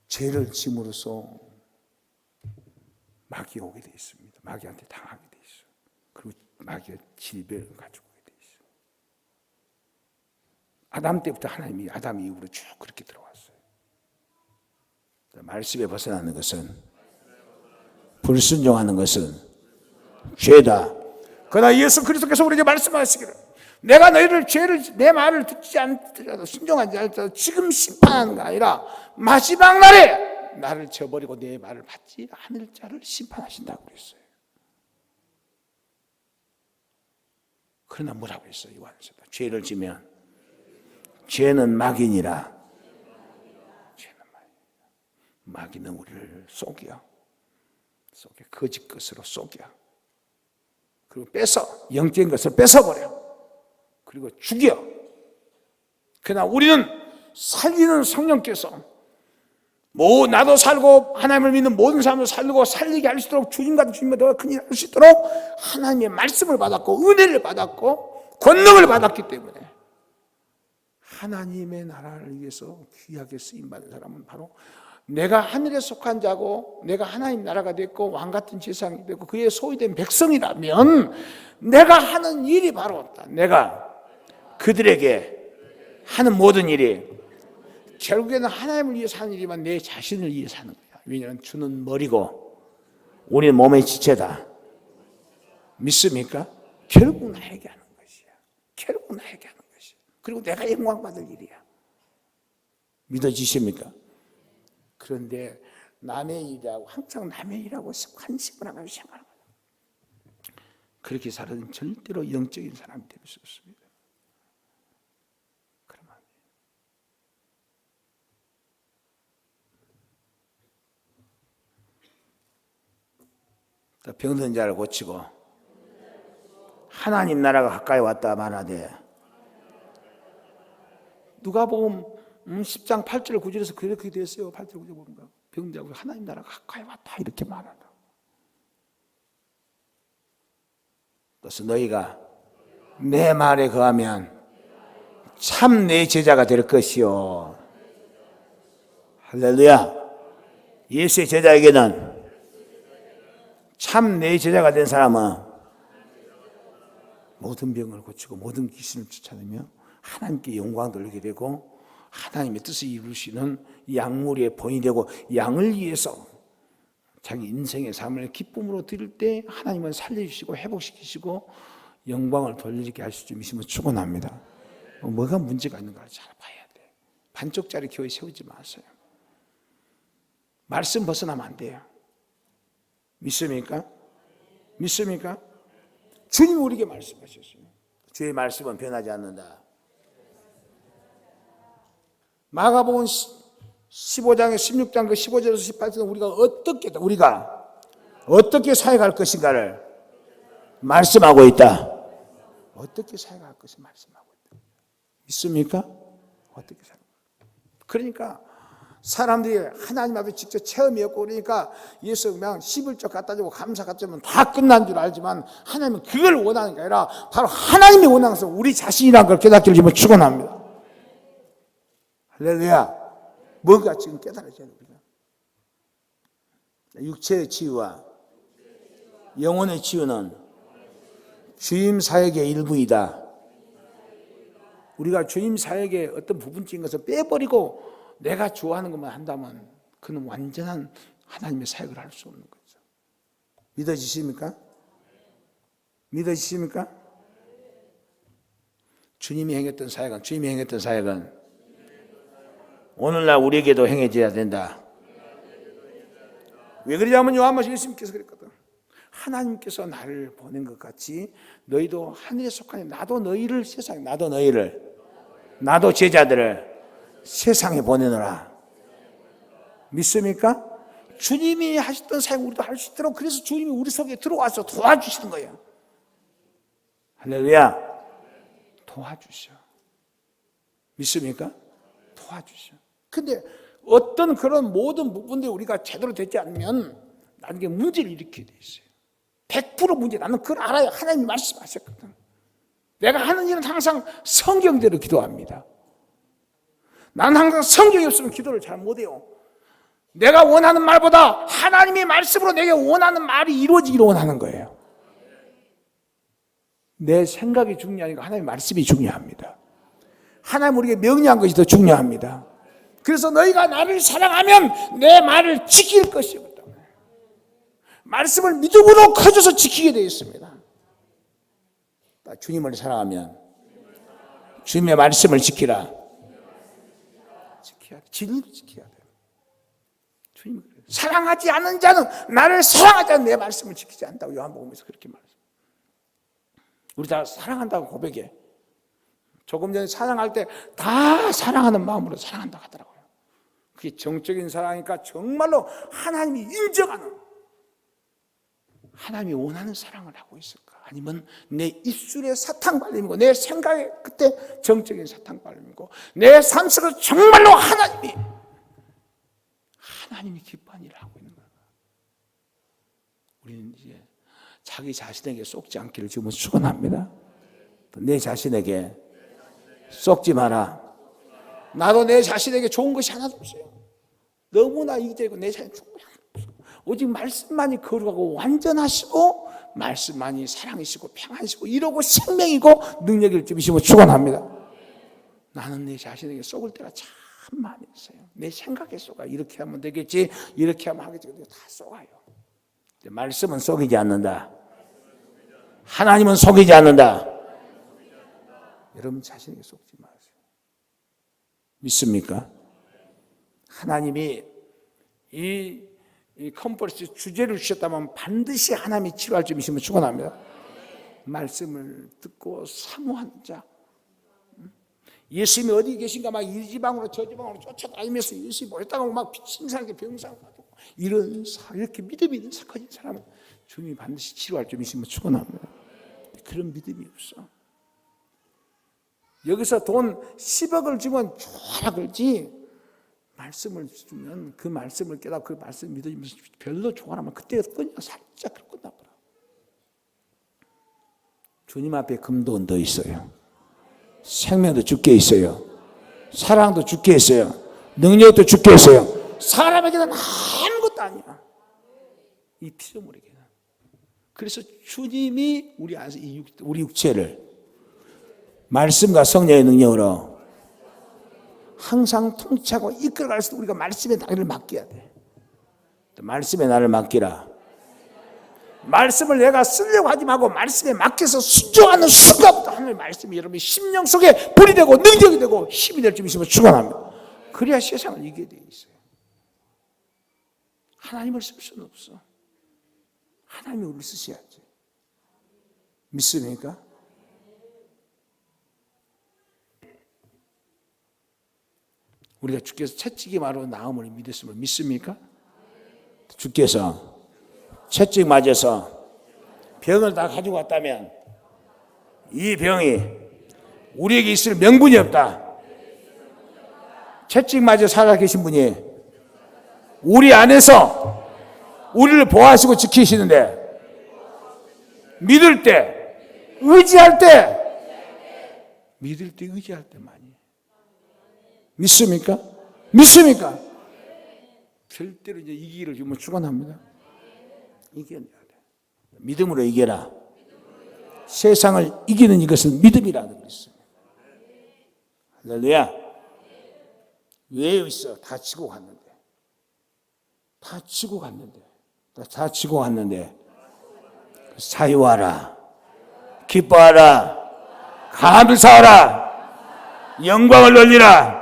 죄를 짐으로써 마귀 오게 돼 있습니다. 마귀한테 당하게 돼 있어요. 그리고 마귀가 질병을 가지고 오게 돼 있어요. 아담 때부터 하나님이 아담 이후로 쭉 그렇게 들어왔어요. 말씀에 벗어나는 것은 불순종하는 것은 죄다. 그러나 예수 그리스도께서 우리에게 말씀하시기를 내가 너희를 죄를 내 말을 듣지 않더라도 순종하지 않더라도 지금 심판하는 게 아니라 마지막 날에 나를 저버리고 내 말을 받지 않을 자를 심판하신다고 그랬어요. 그러나 뭐라고 했어요? 요한서도 죄를 지면 죄는 마귀니라. 죄는 마귀는 우리를 속여 거짓 것으로 속여 그리고 뺏어 영적인 것을 뺏어버려 그리고 죽여. 그러나 우리는 살리는 성령께서 나도 살고 하나님을 믿는 모든 사람도 살고 살리게 할 수 있도록 주님 같은 주님과 큰일 할 수 있도록 하나님의 말씀을 받았고 은혜를 받았고 권능을 받았기 때문에 하나님의 나라를 위해서 귀하게 쓰임받은 사람은 바로 내가 하늘에 속한 자고 내가 하나님 나라가 됐고 왕같은 세상이 됐고 그의 소유된 백성이라면 내가 하는 일이 바로 내가 그들에게 하는 모든 일이 결국에는 하나님을 위해 사는 일이지만 내 자신을 위해 사는 거야. 왜냐하면 주는 머리고 우리는 몸의 지체다. 믿습니까? 결국 나에게 하는 것이야. 결국 나에게 하는 것이야. 그리고 내가 영광받을 일이야. 믿어지십니까? 그런데 남의 일이라고 항상 남의 일하고 관심을 하고 생각하는 거야. 그렇게 살아는 절대로 영적인 사람이 될 수 없습니다. 병든 자를 고치고 하나님 나라가 가까이 왔다 말하되 누가복음 10장 8절 9절에서 그렇게 됐어요. 8절 9절 보니까 병든 자고 하나님 나라가 가까이 왔다 이렇게 말한다. 그래서 너희가 내 말에 거하면 참 내 제자가 될 것이요. 할렐루야. 예수의 제자에게는 참 내 제자가 된 사람은 모든 병을 고치고 모든 귀신을 쫓아내며 하나님께 영광 돌리게 되고 하나님의 뜻을 이루시는 양무리의 본이 되고 양을 위해서 자기 인생의 삶을 기쁨으로 드릴 때 하나님은 살려주시고 회복시키시고 영광을 돌리게 하실 줄 믿으면 축원합니다. 뭐가 문제가 있는가를 잘 봐야 돼. 반쪽짜리 교회 세우지 마세요. 말씀 벗어나면 안 돼요. 믿습니까? 믿습니까? 주님이 우리에게 말씀하셨어요. 주의 말씀은 변하지 않는다. 마가복음 15장에 16장 그 15절에서 18절은 우리가 어떻게 사역할 것인가를 말씀하고 있다. 어떻게 사역할 것을 말씀하고 있다. 믿습니까? 어떻게 사역? 그러니까 사람들이 하나님 앞에 직접 체험이 없고 그러니까 예수 그냥 11조 갖다 주고 감사 갖다 주면 다 끝난 줄 알지만 하나님은 그걸 원하는 게 아니라 바로 하나님이 원하는 것은 우리 자신이라는 걸 깨닫기를 지금 축원합니다. 할렐루야. 뭔가 지금 깨달아져야 됩니다. 육체의 치유와 영혼의 치유는 주임 사역의 일부이다. 우리가 주임 사역의 어떤 부분적인 것을 빼버리고 내가 좋아하는 것만 한다면 그는 완전한 하나님의 사역을 할 수 없는 거죠. 믿어지십니까? 믿어지십니까? 주님이 행했던 사역은 오늘날 우리에게도 행해져야 된다. 왜 그러냐면 요한복음 예수님께서 그랬거든. 하나님께서 나를 보낸 것 같이 너희도 하늘에 속하니 나도 제자들을 세상에 보내노라. 믿습니까? 주님이 하셨던 사역 우리도 할 수 있도록 그래서 주님이 우리 속에 들어와서 도와주시는 거예요. 할렐루야. 도와주셔. 믿습니까? 도와주셔. 근데 어떤 그런 모든 부분들이 우리가 제대로 되지 않으면 나중에 문제를 일으키게 돼 있어요. 100% 문제. 나는 그걸 알아요. 하나님이 말씀하셨거든. 내가 하는 일은 항상 성경대로 기도합니다. 나는 항상 성경이 없으면 기도를 잘 못해요. 내가 원하는 말보다 하나님의 말씀으로 내게 원하는 말이 이루어지기를 원하는 거예요. 내 생각이 중요하니까 하나님의 말씀이 중요합니다. 하나님 우리에게 명령한 것이 더 중요합니다. 그래서 너희가 나를 사랑하면 내 말을 지킬 것이다. 말씀을 믿음으로 커져서 지키게 되어 있습니다. 주님을 사랑하면 주님의 말씀을 지키라. 진리를 지켜야 돼요. 주님 사랑하지 않는 자는 나를 사랑하지 않는 내 말씀을 지키지 않는다고 요한복음에서 그렇게 말했어요. 우리 다 사랑한다고 고백해. 조금 전에 사랑할 때 다 사랑하는 마음으로 사랑한다고 하더라고요. 그게 정적인 사랑이니까 정말로 하나님이 인정하는 하나님이 원하는 사랑을 하고 있을까? 아니면 내 입술에 사탕 발림이고 내 생각에 그때 정적인 사탕 발림이고 내 삶 속에서 정말로 하나님이 기뻐하는 일을 하고 있는 거야. 우리는 이제 자기 자신에게 속지 않기를 지금 축원합니다. 내 자신에게 속지 마라. 나도 내 자신에게 좋은 것이 하나도 없어요. 너무나 이기적이고 내 자신 충분히 없어요. 오직 말씀만이 거룩하고 완전하시고 말씀만이 사랑이시고 평안이시고 이러고 생명이고 능력을 주시고 축원합니다. 나는 내 자신에게 속을 때가 참 많이 있어요. 내 생각에 속아. 이렇게 하면 되겠지, 이렇게 하면 하겠지. 다 속아요. 말씀은 속이지 않는다. 하나님은 속이지 않는다. 여러분 자신에게 속지 마세요. 믿습니까? 하나님이 이 컨퍼런스 주제를 주셨다면 반드시 하나님이 치료할 줄 믿으시면 축원합니다. 말씀을 듣고 사모하는 자. 예수님이 어디 계신가 막 이 지방으로 저 지방으로 쫓아다니면서 예수님이 보였다고 막 심상하게 병상 가지고 이렇게 믿음이 있는 착한 사람은 주님이 반드시 치료할 줄 믿으시면 축원합니다. 그런 믿음이 없어. 여기서 돈 10억을 주면 좋아 그러지, 말씀을 주면 그 말씀을 깨닫고 그 말씀을 믿으면서 별로 좋아하면 그때 끊어 살짝 끝나버려. 주님 앞에 금도 은도 있어요. 생명도 주께 있어요. 사랑도 주께 있어요. 능력도 주께 있어요. 사람에게는 아무것도 아니야. 이 피조물에게는. 그래서 주님이 우리 안에서 우리 육체를 말씀과 성령의 능력으로 항상 통치하고 이끌어갈 수, 우리가 말씀의 나를 맡겨야 돼. 말씀의 나를 맡기라. 말씀을 내가 쓰려고 하지 말고 말씀에 맡겨서 순종하는 순간부터 하나님의 말씀이 여러분의 심령 속에 불이 되고 능력이 되고 힘이 될 줄 믿으시면 축원합니다. 그래야 세상을 이기게 되어 있어요. 하나님을 쓸 수는 없어. 하나님이 우리를 쓰셔야지. 믿습니까? 우리가 주께서 채찍이 나음을 믿었음을 믿습니까? 주께서 채찍 맞아서 병을 다 가지고 왔다면 이 병이 우리에게 있을 명분이 없다. 채찍 맞아 살아계신 분이 우리 안에서 우리를 보호하시고 지키시는데, 믿을 때, 의지할 때, 믿을 때 의지할 때만이. 믿습니까? 믿습니까? 절대로 이제 이기기를 주면 축원합니다. 이겨내야 돼. 믿음으로 이겨라. 세상을 이기는 이것은 믿음이라는 것이. 할렐루야. 왜 있어? 다 지고 갔는데. 다 지고 갔는데. 사유하라. 기뻐하라. 감사하라. 영광을 돌리라.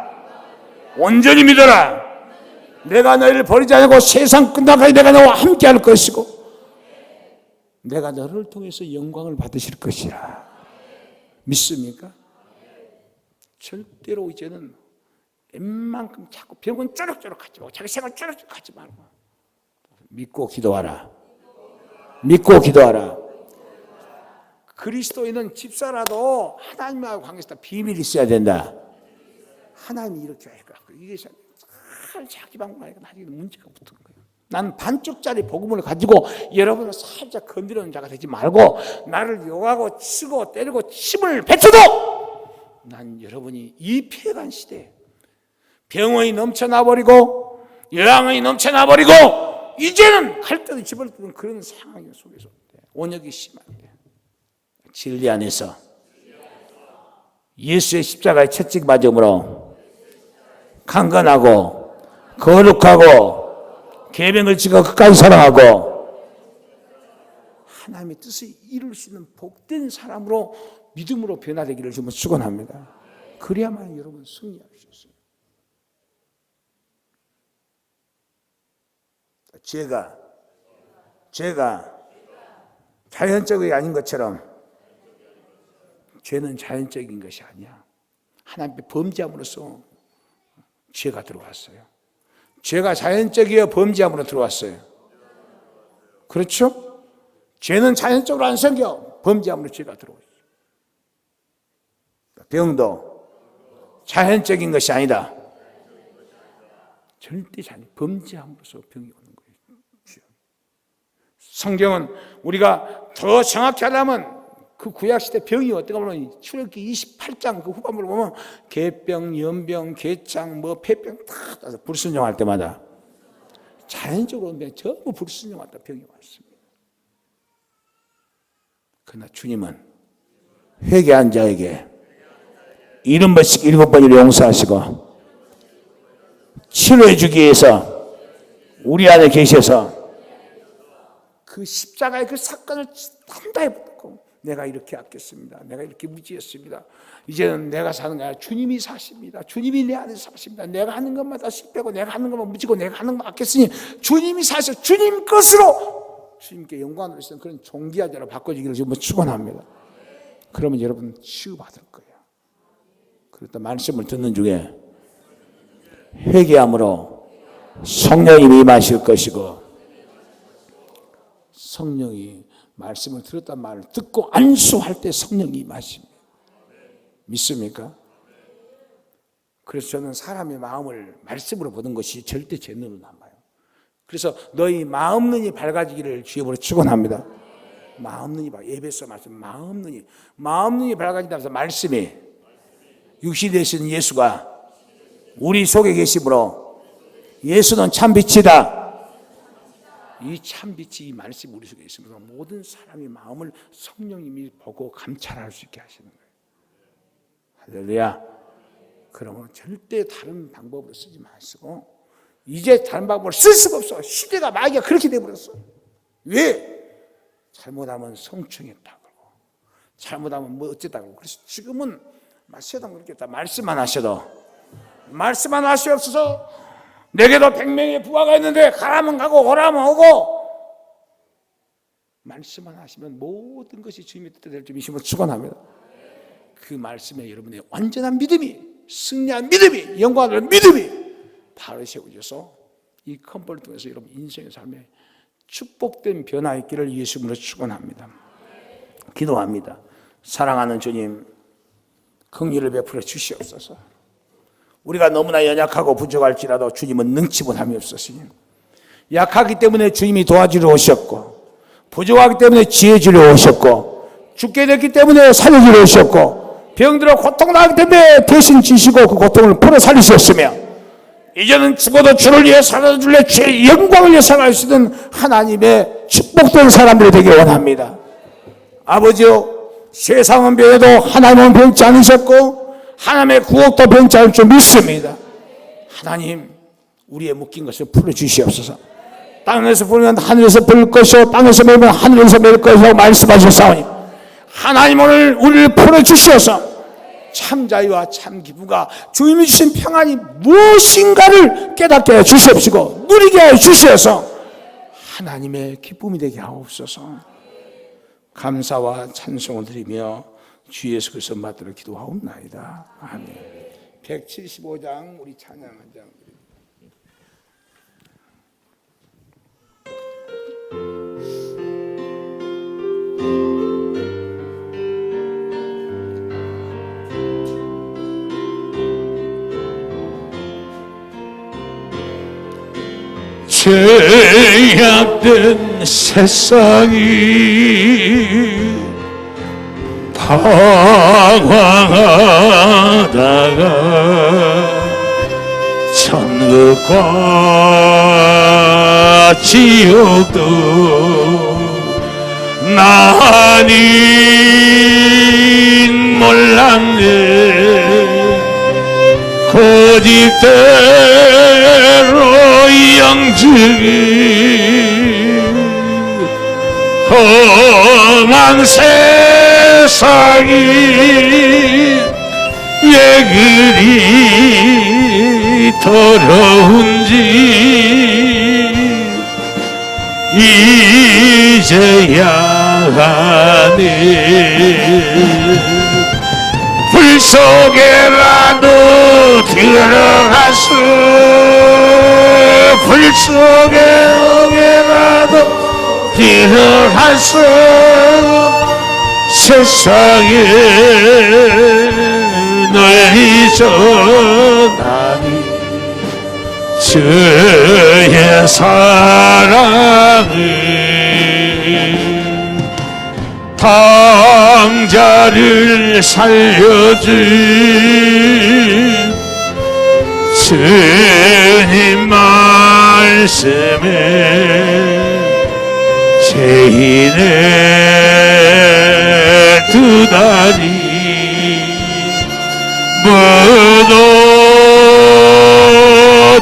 온전히 믿어라. 내가 너희를 버리지 않고 세상 끝나가니 내가 너와 함께 할 것이고 내가 너를 통해서 영광을 받으실 것이라. 믿습니까? 절대로 이제는 웬만큼 자꾸 병은 쪼락쪼락 하지 말고 자기 생활 쪼락쪼락 하지 말고 믿고 기도하라. 믿고 기도하라. 그리스도인은 집사라도 하나님하고 관계에서 비밀이 있어야 된다. 하나님이 이렇게 해갖고 이게 잘 자기 방법하니까 나중에 문제가 붙은 거예요. 난 반쪽짜리 복음을 가지고 여러분을 살짝 건드리는 자가 되지 말고 나를 욕하고 치고 때리고 침을 뱉어도 난 여러분이 이 피해간 시대에 병원이 넘쳐나버리고 여왕이 넘쳐나버리고 이제는 갈 때도 집을 뜨는 그런 상황 속에서 온역이 심한데 진리 안에서 예수의 십자가의 채찍 맞음으로 강건하고 거룩하고 계명을 지켜 끝까지 사랑하고 하나님의 뜻을 이룰 수 있는 복된 사람으로 믿음으로 변화되기를 주면 축원합니다. 그래야만 여러분 승리할 수 있어요. 죄가 자연적이 아닌 것처럼 죄는 자연적인 것이 아니야. 하나님의 범죄함으로써 죄가 들어왔어요. 죄가 자연적이어 범죄함으로 들어왔어요. 그렇죠? 죄는 자연적으로 안 생겨. 범죄함으로 죄가 들어오죠. 병도 자연적인 것이 아니다. 절대 범죄함으로써 병이 오는 거예요. 성경은 우리가 더 정확히 하려면 그 구약시대 병이 어떻게 보면 출애굽기 28장 그 후반부를 보면 개병, 연병, 개창, 폐병 다 불순종할 때마다 자연적으로 전부 불순종할 때 병이 왔습니다. 그러나 주님은 회개한 자에게 70번씩 7번을 용서하시고 치료해 주기 위해서 우리 안에 계셔서 그 십자가의 그 사건을 단단히 붙고 내가 이렇게 아꼈습니다. 내가 이렇게 무지했습니다. 이제는 내가 사는 게 아니라 주님이 사십니다. 주님이 내 안에서 사십니다. 내가 하는 것마다 씩 빼고 내가 하는 것만 무지고 내가 하는 것만 아꼈으니 주님이 사셔 주님 것으로 주님께 영광을 주시는 그런 존귀한 자로 바꿔주기를 지금 축원합니다. 그러면 여러분 치유받을 거예요. 그랬다 말씀을 듣는 중에 회개함으로 성령이 임하실 것이고 성령이 말씀을 들었단 말을 듣고 안수할 때 성령이 임하십니다. 믿습니까? 그래서 저는 사람의 마음을 말씀으로 보는 것이 절대 제 눈은 안 봐요. 그래서 너희 마음 눈이 밝아지기를 주님으로 축원합니다. 마음 눈이 에베소 말씀 마음 눈이 밝아진다면서 말씀이 육신이 되신 예수가 우리 속에 계심으로 예수는 참 빛이다. 이 참빛이 이 말씀이 우리 속에 있으면서 모든 사람의 마음을 성령님이 보고 감찰할 수 있게 하시는 거예요. 할렐루야. 그러면 절대 다른 방법으로 쓰지 마시고 이제 다른 방법을 쓸 수가 없어. 시대가 마귀가 그렇게 돼버렸어. 왜? 잘못하면 성충했다 그러고 잘못하면 어쨌다 그러고 그래서 지금은 세상 그렇겠다. 말씀만 하셔도 말씀만 하시옵소서. 내게도 100명의 부하가 있는데 가라면 가고 오라면 오고 말씀만 하시면 모든 것이 주님의 뜻대로 될 줄 믿음으로 축원합니다. 그 말씀에 여러분의 완전한 믿음이 승리한 믿음이 영광을 믿음이 바로 세워져서 이 컨퍼를 통해서 여러분 인생의 삶에 축복된 변화 있기를 예수님으로 축원합니다. 기도합니다. 사랑하는 주님 긍휼을 베풀어 주시옵소서. 우리가 너무나 연약하고 부족할지라도 주님은 능치 못함이 없으시니 약하기 때문에 주님이 도와주러 오셨고 부족하기 때문에 지혜 주러 오셨고 죽게 됐기 때문에 살려주러 오셨고 병들어 고통나기 때문에 대신 지시고 그 고통을 풀어 살리셨으며 이제는 죽어도 주를 위해 살아줄래 주의 영광을 위해 살아갈 수 있는 하나님의 축복된 사람들이 되길 원합니다. 아버지요 세상은 변해도 하나님은 변치 않으셨고 하나님의 구원도 변치 않을 줄 믿습니다. 하나님 우리의 묶인 것을 풀어주시옵소서. 땅에서 부르면 하늘에서 부를 것이요 땅에서 매면 하늘에서 매일 것이라고 말씀하셨사오니 하나님 오늘 우리를 풀어주시옵소서. 참 자유와 참 기쁨과 주님이 주신 평안이 무엇인가를 깨닫게 해 주시옵시고 누리게 해 주시어서 하나님의 기쁨이 되게 하옵소서. 감사와 찬송을 드리며 주 예수 그리스도 받들어 기도하옵나이다. 아멘. 175장 우리 찬양 한 장. 죄악된 세상이 방황하다가 천국과 지옥도 나는 몰랐네. 고집대로 영증이 험한 세상이 왜 그리 더러운지 이제야 하네. 불 속에라도 들어가서 불 속에라도 들어가서 세상에 널리 전하니 주의 사랑을 당자를 살려준 주님 말씀에 죄인의 두 다리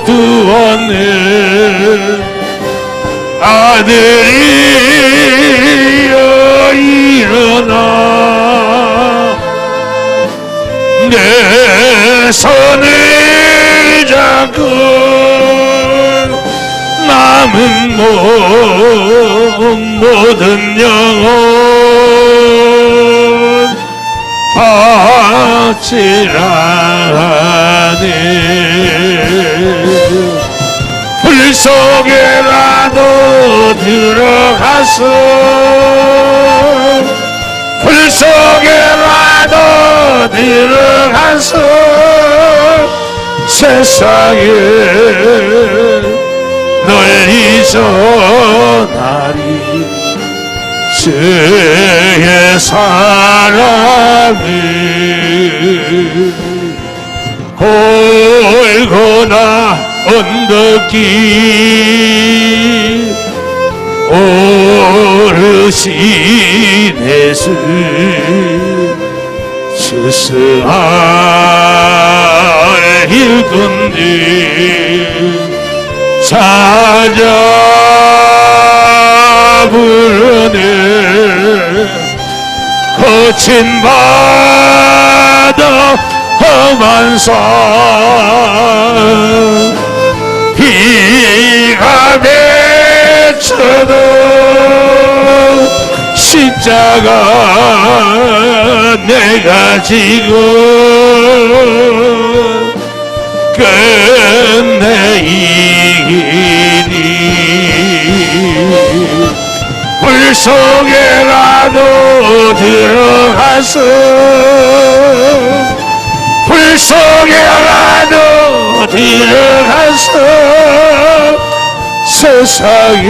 묻어두었네. 아들이여 일어나 내 손을 잡고 남은 모든 영혼 바치라네. 불 속에라도 들어가서 불 속에라도 들어가서 세상에 널리 전하리 주의 사랑을 골고나 언덕길 어르신의 수 수수할 일꾼들 찾아 부르네. 거친 바다 험한 산 비가 맺혀도 십자가 내가 지고 끝내 이기니. 불 속에라도 들어가서 불 속에라도 들어가서 세상에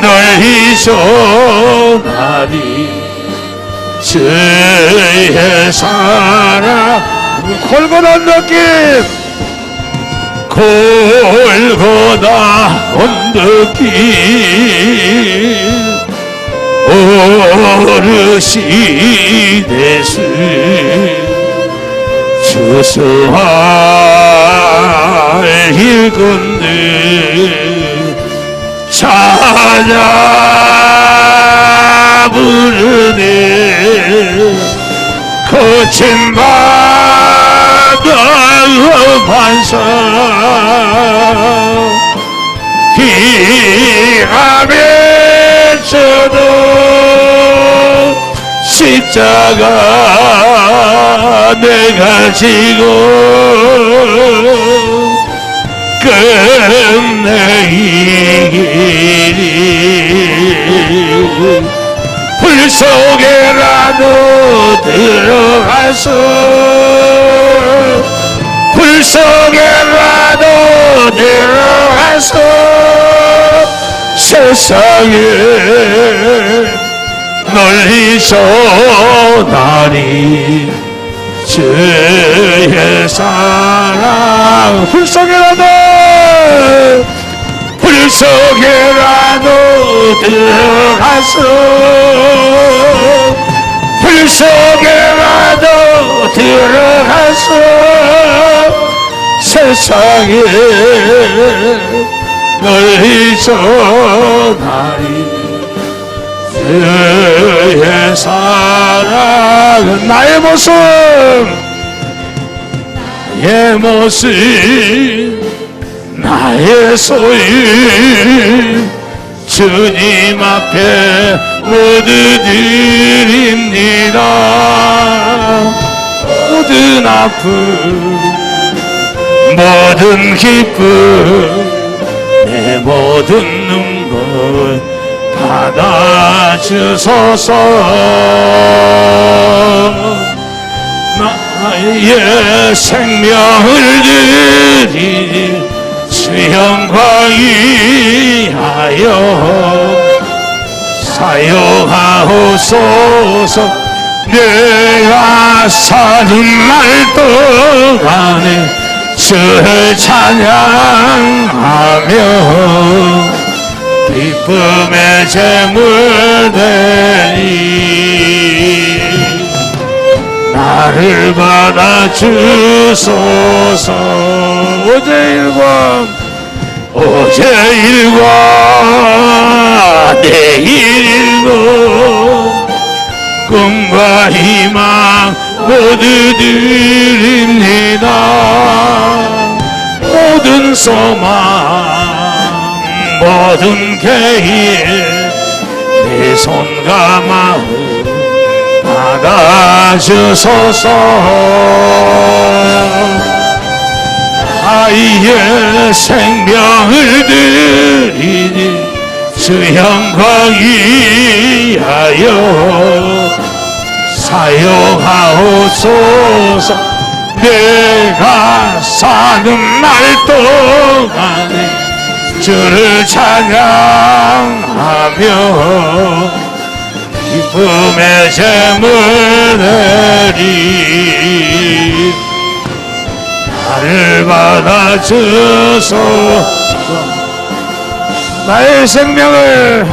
널리 전하리 주의 사랑. 골고나 언덕길 골고나 언덕길 어르신의 수 주수할 일꾼들 찾아 부르네. 거친 바다 험한 산 비가 맺혀도 십자가 내가 지고 끝내 이기리. 불 속에라도 들어가서 불 속에라도 들어가서 세상에 널리 전하리 주의 사랑. 불 속에라도 불 속에라도 들어가서 불 속에라도 들어가서 세상에 널리 전하리 주의 사랑은 나의 모습 나의 소유 주님 앞에 모두 드립니다. 모든 아픔 모든 기쁨 내 모든 눈물 받아주소서. 나의 생명을 드리니 주 영광 위하여 사용하옵소서. 내가 사는 날 동안에 주를 찬양하며 기쁨의 제물 되니 나를 받아주소서. 어제 일과 내일 일과 꿈과 희망 모두 드립니다. 모든 소망 모든 계획 내 손과 마음 받아주소서. 나의 생명을 드리니 주 영광 위하여 사용하옵소서. 내가 사는 날 동안에 주를 찬양하며 기쁨의 제물 드리 나를 받아주소서. 나의 생명을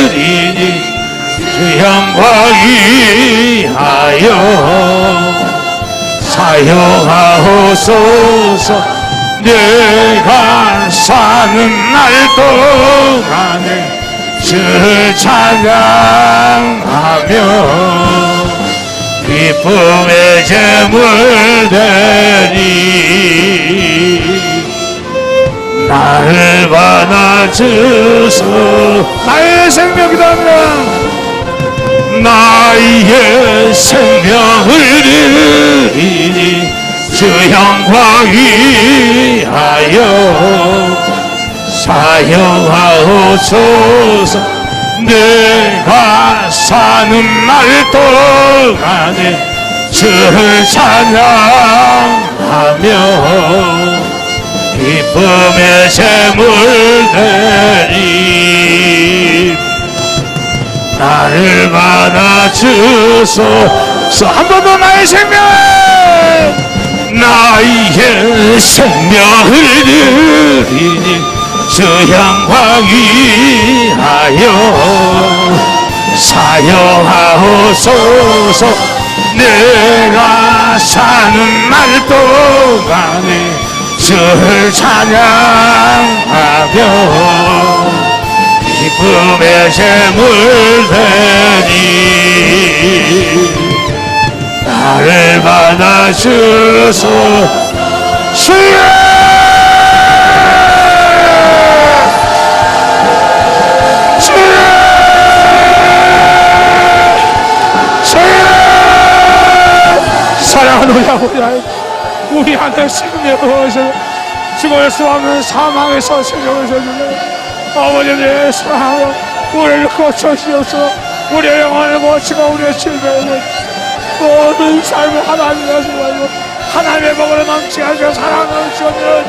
드리니 주 영광 위하여 사용하옵소서. 내가 사는 날 동안에 주를 찬양하며 기쁨의 제물 되니 나를 받아주소. 나의 생명이라면 나의 생명을 드리니 주 영광 위하여 사용하옵소서. 내가 사는 날 동안에 주를 찬양하며 기쁨의 제물 되니 나를 받아주소서. 한 번 더 나의 생명을 드리니 주 영광 위하여 사용하옵소서. 내가 사는 날 동안에 주를 찬양하며 기쁨의 제물 되니 나를 받아주소. 주여 주여 주여 사랑하는 우리 아버지 하나님, 우리 안에 생명을 주셔서 죽을 수 없는 사망에서 생명을 주셔서 아버지의 사랑으로 우리를 고쳐주셔서 우리의 영혼을 고치고 우리의 질병을 모든 삶을 하나님이 하시고 하나님의 복으로 넘치게 하시고 사랑으로 주셔서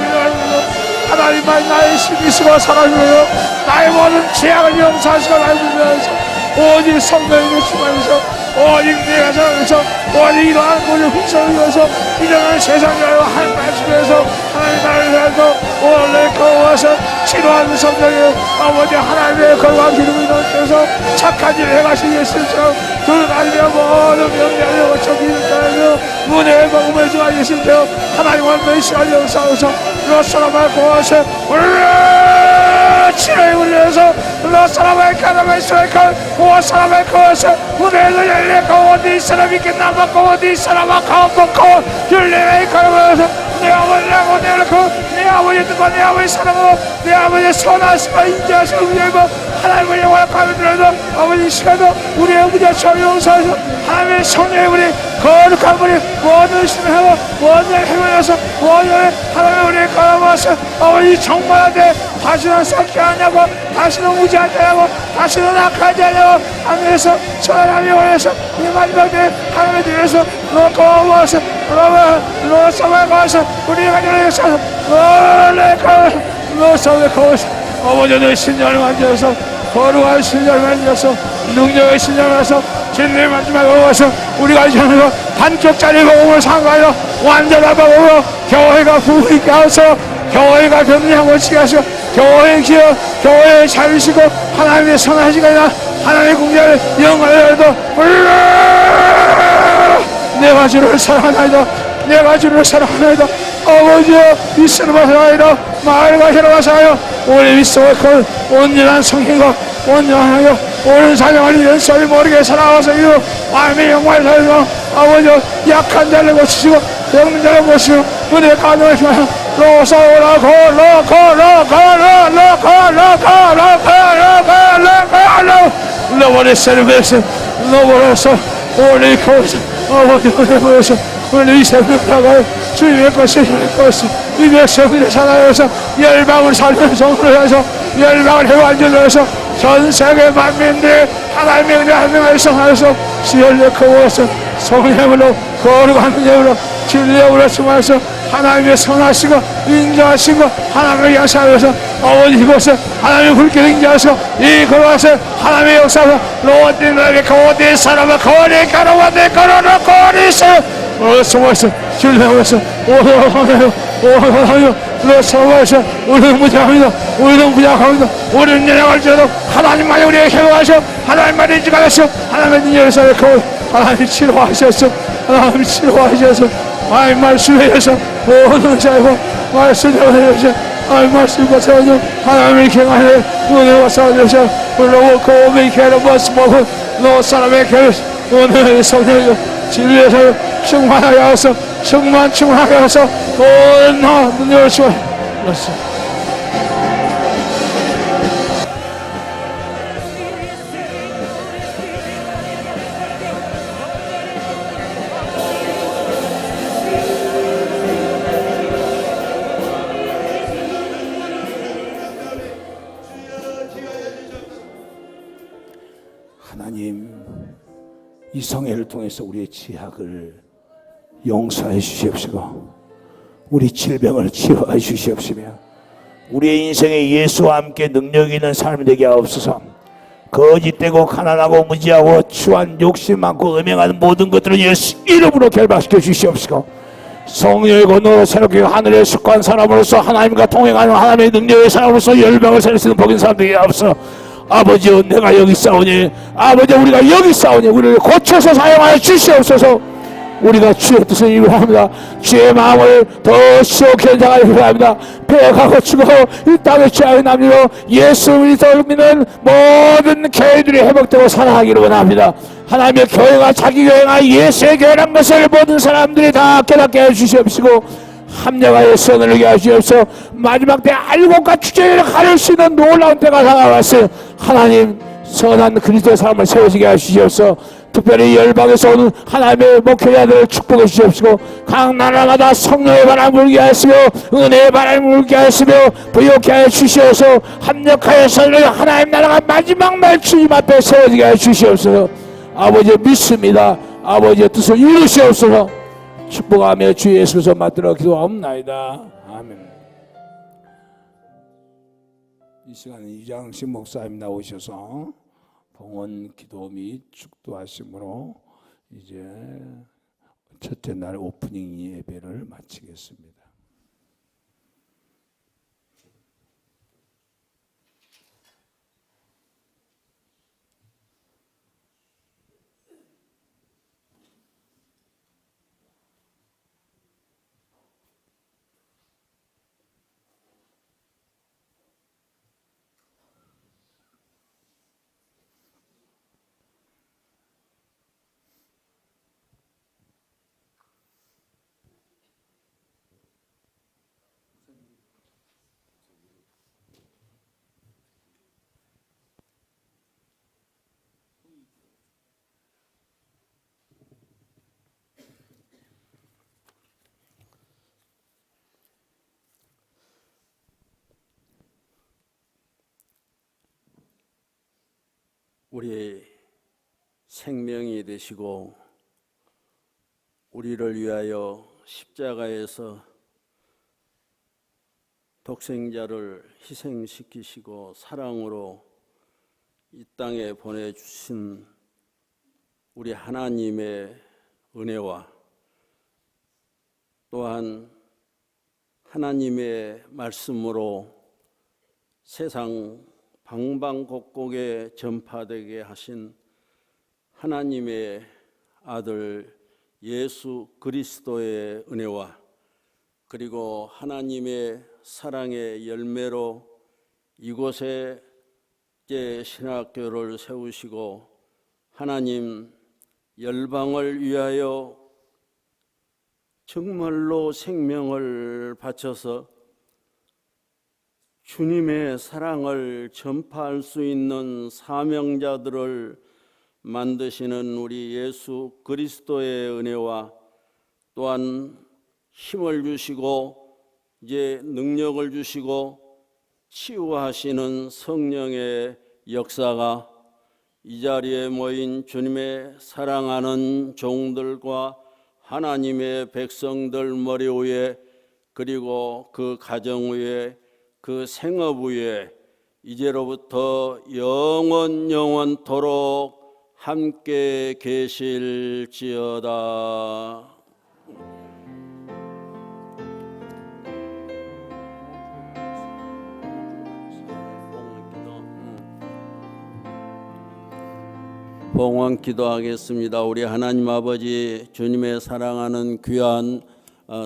하나님만 나의 신이시고 살아주셔서 나의 모든 죄악을 용서하시고 나의 불면서 오직 성령님의 충만해서 오직 내가 살아서 오직 이러한 모든 휘성을 위해서 이러한 세상을 한 말씀에서 하나님 나를 위해서 오늘 거워서 치료하는 성령님 아버지 하나님의 거룩한 기름이 넘쳐서 착한 일을 행하시기 위해서 두루다니며 모든 명령을 거쳐기는 자에서 문의 복음을 주하기 위해서 하나님 완전히 시간을 용서하셔서 로사람을 구하셔 치료에 울려서 로사람을 가담을 수행할 오사람을 구하셔 문을 열리고 어디 사람이 끝나먹고 어디 사람을 가먹고 열리에 가면서 내 아버지라고 내놓고 내 아버지 뜻과 내 아버지 사랑으로 내 아버지의 선하시고 인자하시고 위하여 하나님을 영원하게 들어도 아버지 시간도 우리의 무자 처용사에서 하나님의 성령의 우리 거룩한 우리 모든 신하고 모든 행위에서 모든 하나님의 우리의 걸어모아서 아버지 정말한테 다시는 썩지 않냐고 다시는 무지하지 않냐고 다시는 악하지 않냐고 하늘에서 천하람이 원해서 이 마지막 때 하나님의 뒤에서 놓고 모아서 로서에 가서 우리 가정에 있어서 로서에 가서 아버지의 신령을 만져서 거룩한 신령을 만져서 능력의 신령을 만져서 진리의 마지막에 와서 우리가 이제는 반쪽짜리 복음을 상가하여 완전한 복음으로 교회가 부흥있게 하셔서 교회가 경리하고 치게 하시고 교회의 기여 교회의 자유시고 하나님의 선하시가 아니라 하나님의 공자를 영광을도 내가 주를 사랑하나이다 내가 주를 사랑하나이다 아버지여 이스라엘 사랑하나이다 마을과 히라마사하여 우리 믿음의 그 온전한 성행과 온전하여 옳은 사랑을 이런 소리 모르게 살아와서 이루 마음의 영광을 살려서 아버지여 약한 자를 고치시고 병든 자를 고치시고 은혜 가능을 주하여 로사오라고 너버리 세르베스 너버려서 오리 코스 아버지 은혜보여서 우리 이 새벽다가 주님의 것을 이 백성들의 살아여서 열방을 살면서 오늘에서 열방을 해완전해서 전 세계 만민들의 하나님의 은혜 하나님의 성하여서 시열에 거워서 성령으로 거룩한 은혜로 진리로 충만해서 하나님의 선하시고 인자하시고 하나님의 양사하여서 아버지 이곳에 하나님의 불길을 인자하셔서 이 그곳에 하나님의 역사에서 로디너에게 거디 사람을 거리 가로와대 걸어라 거리세 숨어서 진리하여서 오호하여 숨어서 우리는 무장합니다 우리는 무장합니다 우리는 연약할지라도 하나님만이 우리에게 해하셔 하나님만이 인지하셔 하나님의 능력을 거울 하나님 치료하셔서 하나님 치료하셔서 하나님 말씀해서 모든 자이고 말씀해서 하나님 말씀과 사랑을 하나님의 경안에 은혜와 사랑을 불러고 고음의 개를 벗어먹은 너 사람의 개를 은혜의 성령을 진리에서 충만하게 하셔서 충만하게 하셔서 모든 능력을 주어 하나님 이 성회를 통해서 우리의 죄악을 용서해 주시옵시고 우리 질병을 치료해 주시옵시며 우리의 인생에 예수와 함께 능력이 있는 삶이 되게 하옵소서. 거짓되고 가난하고 무지하고 추한 욕심 많고 음행하는 모든 것들을 예수 이름으로 결박시켜 주시옵시고 성령의 권능으로 새롭게 하늘의 숙한 사람으로서 하나님과 동행하는 하나님의 능력의 사람으로서 열방을 살릴 수 있는 복인 사람 되게 하옵소서. 아버지여 내가 여기 싸우니 아버지 우리가 여기 싸우니 우리를 고쳐서 사용하여 주시옵소서. 우리가 주의 뜻을 이루합니다. 주의 마음을 더 시원케 전장하여 필요합니다. 배가 고치고 이 땅의 죄악의 남유로 예수 그리스도를 믿는 모든 교회들이 회복되고 살아가기를 원합니다. 하나님의 교회가 자기 교회가 예수의 교회란 것을 모든 사람들이 다 깨닫게 해주시옵시고 합력하여 선을 이루게 하시옵소서. 마지막 때 알곡과 주제를 가릴 수 있는 놀라운 때가 다가왔어요. 하나님 선한 그리스도의 사람을 세워지게 하시옵소서. 특별히 열방에서 오는 하나님의 목회자들을 축복해 주시옵시고 각 나라마다 성령의 바람을 불게 하시며 은혜의 바람을 불게 하시며 부욕케 하여 주시옵소서. 합력하여 선을 하나님 나라가 마지막 날 주님 앞에 세워지게 하여 주시옵소서. 아버지 믿습니다. 아버지의 뜻을 이루시옵소서. 축복하며 주 예수께서 받들어 기도하옵나이다. 아멘. 이 시간에 이장식 목사님 나오셔서 봉헌 기도 및 축도하심으로 이제 첫째 날 오프닝 예배를 마치겠습니다. 우리 생명이 되시고 우리를 위하여 십자가에서 독생자를 희생시키시고 사랑으로 이 땅에 보내주신 우리 하나님의 은혜와 또한 하나님의 말씀으로 세상 방방곡곡에 전파되게 하신 하나님의 아들 예수 그리스도의 은혜와 그리고 하나님의 사랑의 열매로 이곳에 신학교를 세우시고 하나님 열방을 위하여 정말로 생명을 바쳐서 주님의 사랑을 전파할 수 있는 사명자들을 만드시는 우리 예수 그리스도의 은혜와 또한 힘을 주시고 이제 능력을 주시고 치유하시는 성령의 역사가 이 자리에 모인 주님의 사랑하는 종들과 하나님의 백성들 머리 위에 그리고 그 가정 위에 그 생업 위에 이제로부터 영원토록 함께 계실지어다. 봉헌 기도하겠습니다. 우리 하나님 아버지, 주님의 사랑하는 귀한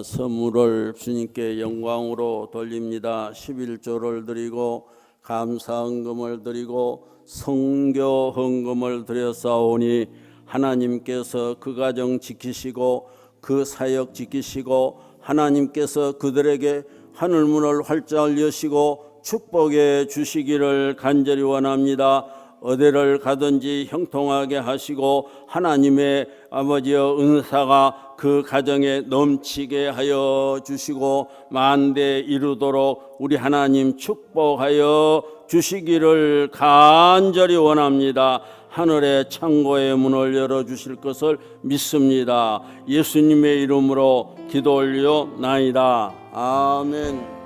선물을 주님께 영광으로 돌립니다. 11조를 드리고 감사 헌금을 드리고 성교 헌금을 드렸사오니 하나님께서 그 가정 지키시고 그 사역 지키시고 하나님께서 그들에게 하늘문을 활짝 여시고 축복해 주시기를 간절히 원합니다. 어디를 가든지 형통하게 하시고 하나님의 아버지의 은사가 그 가정에 넘치게 하여 주시고 만대 이루도록 우리 하나님 축복하여 주시기를 간절히 원합니다. 하늘의 창고의 문을 열어주실 것을 믿습니다. 예수님의 이름으로 기도 올려나이다. 아멘.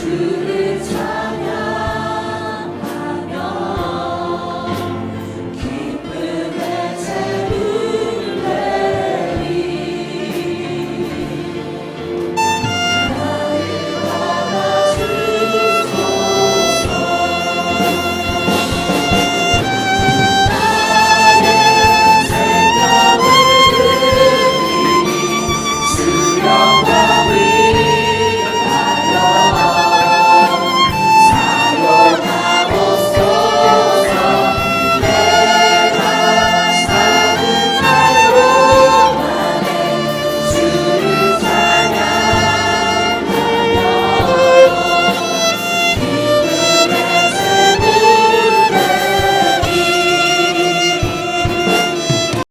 주를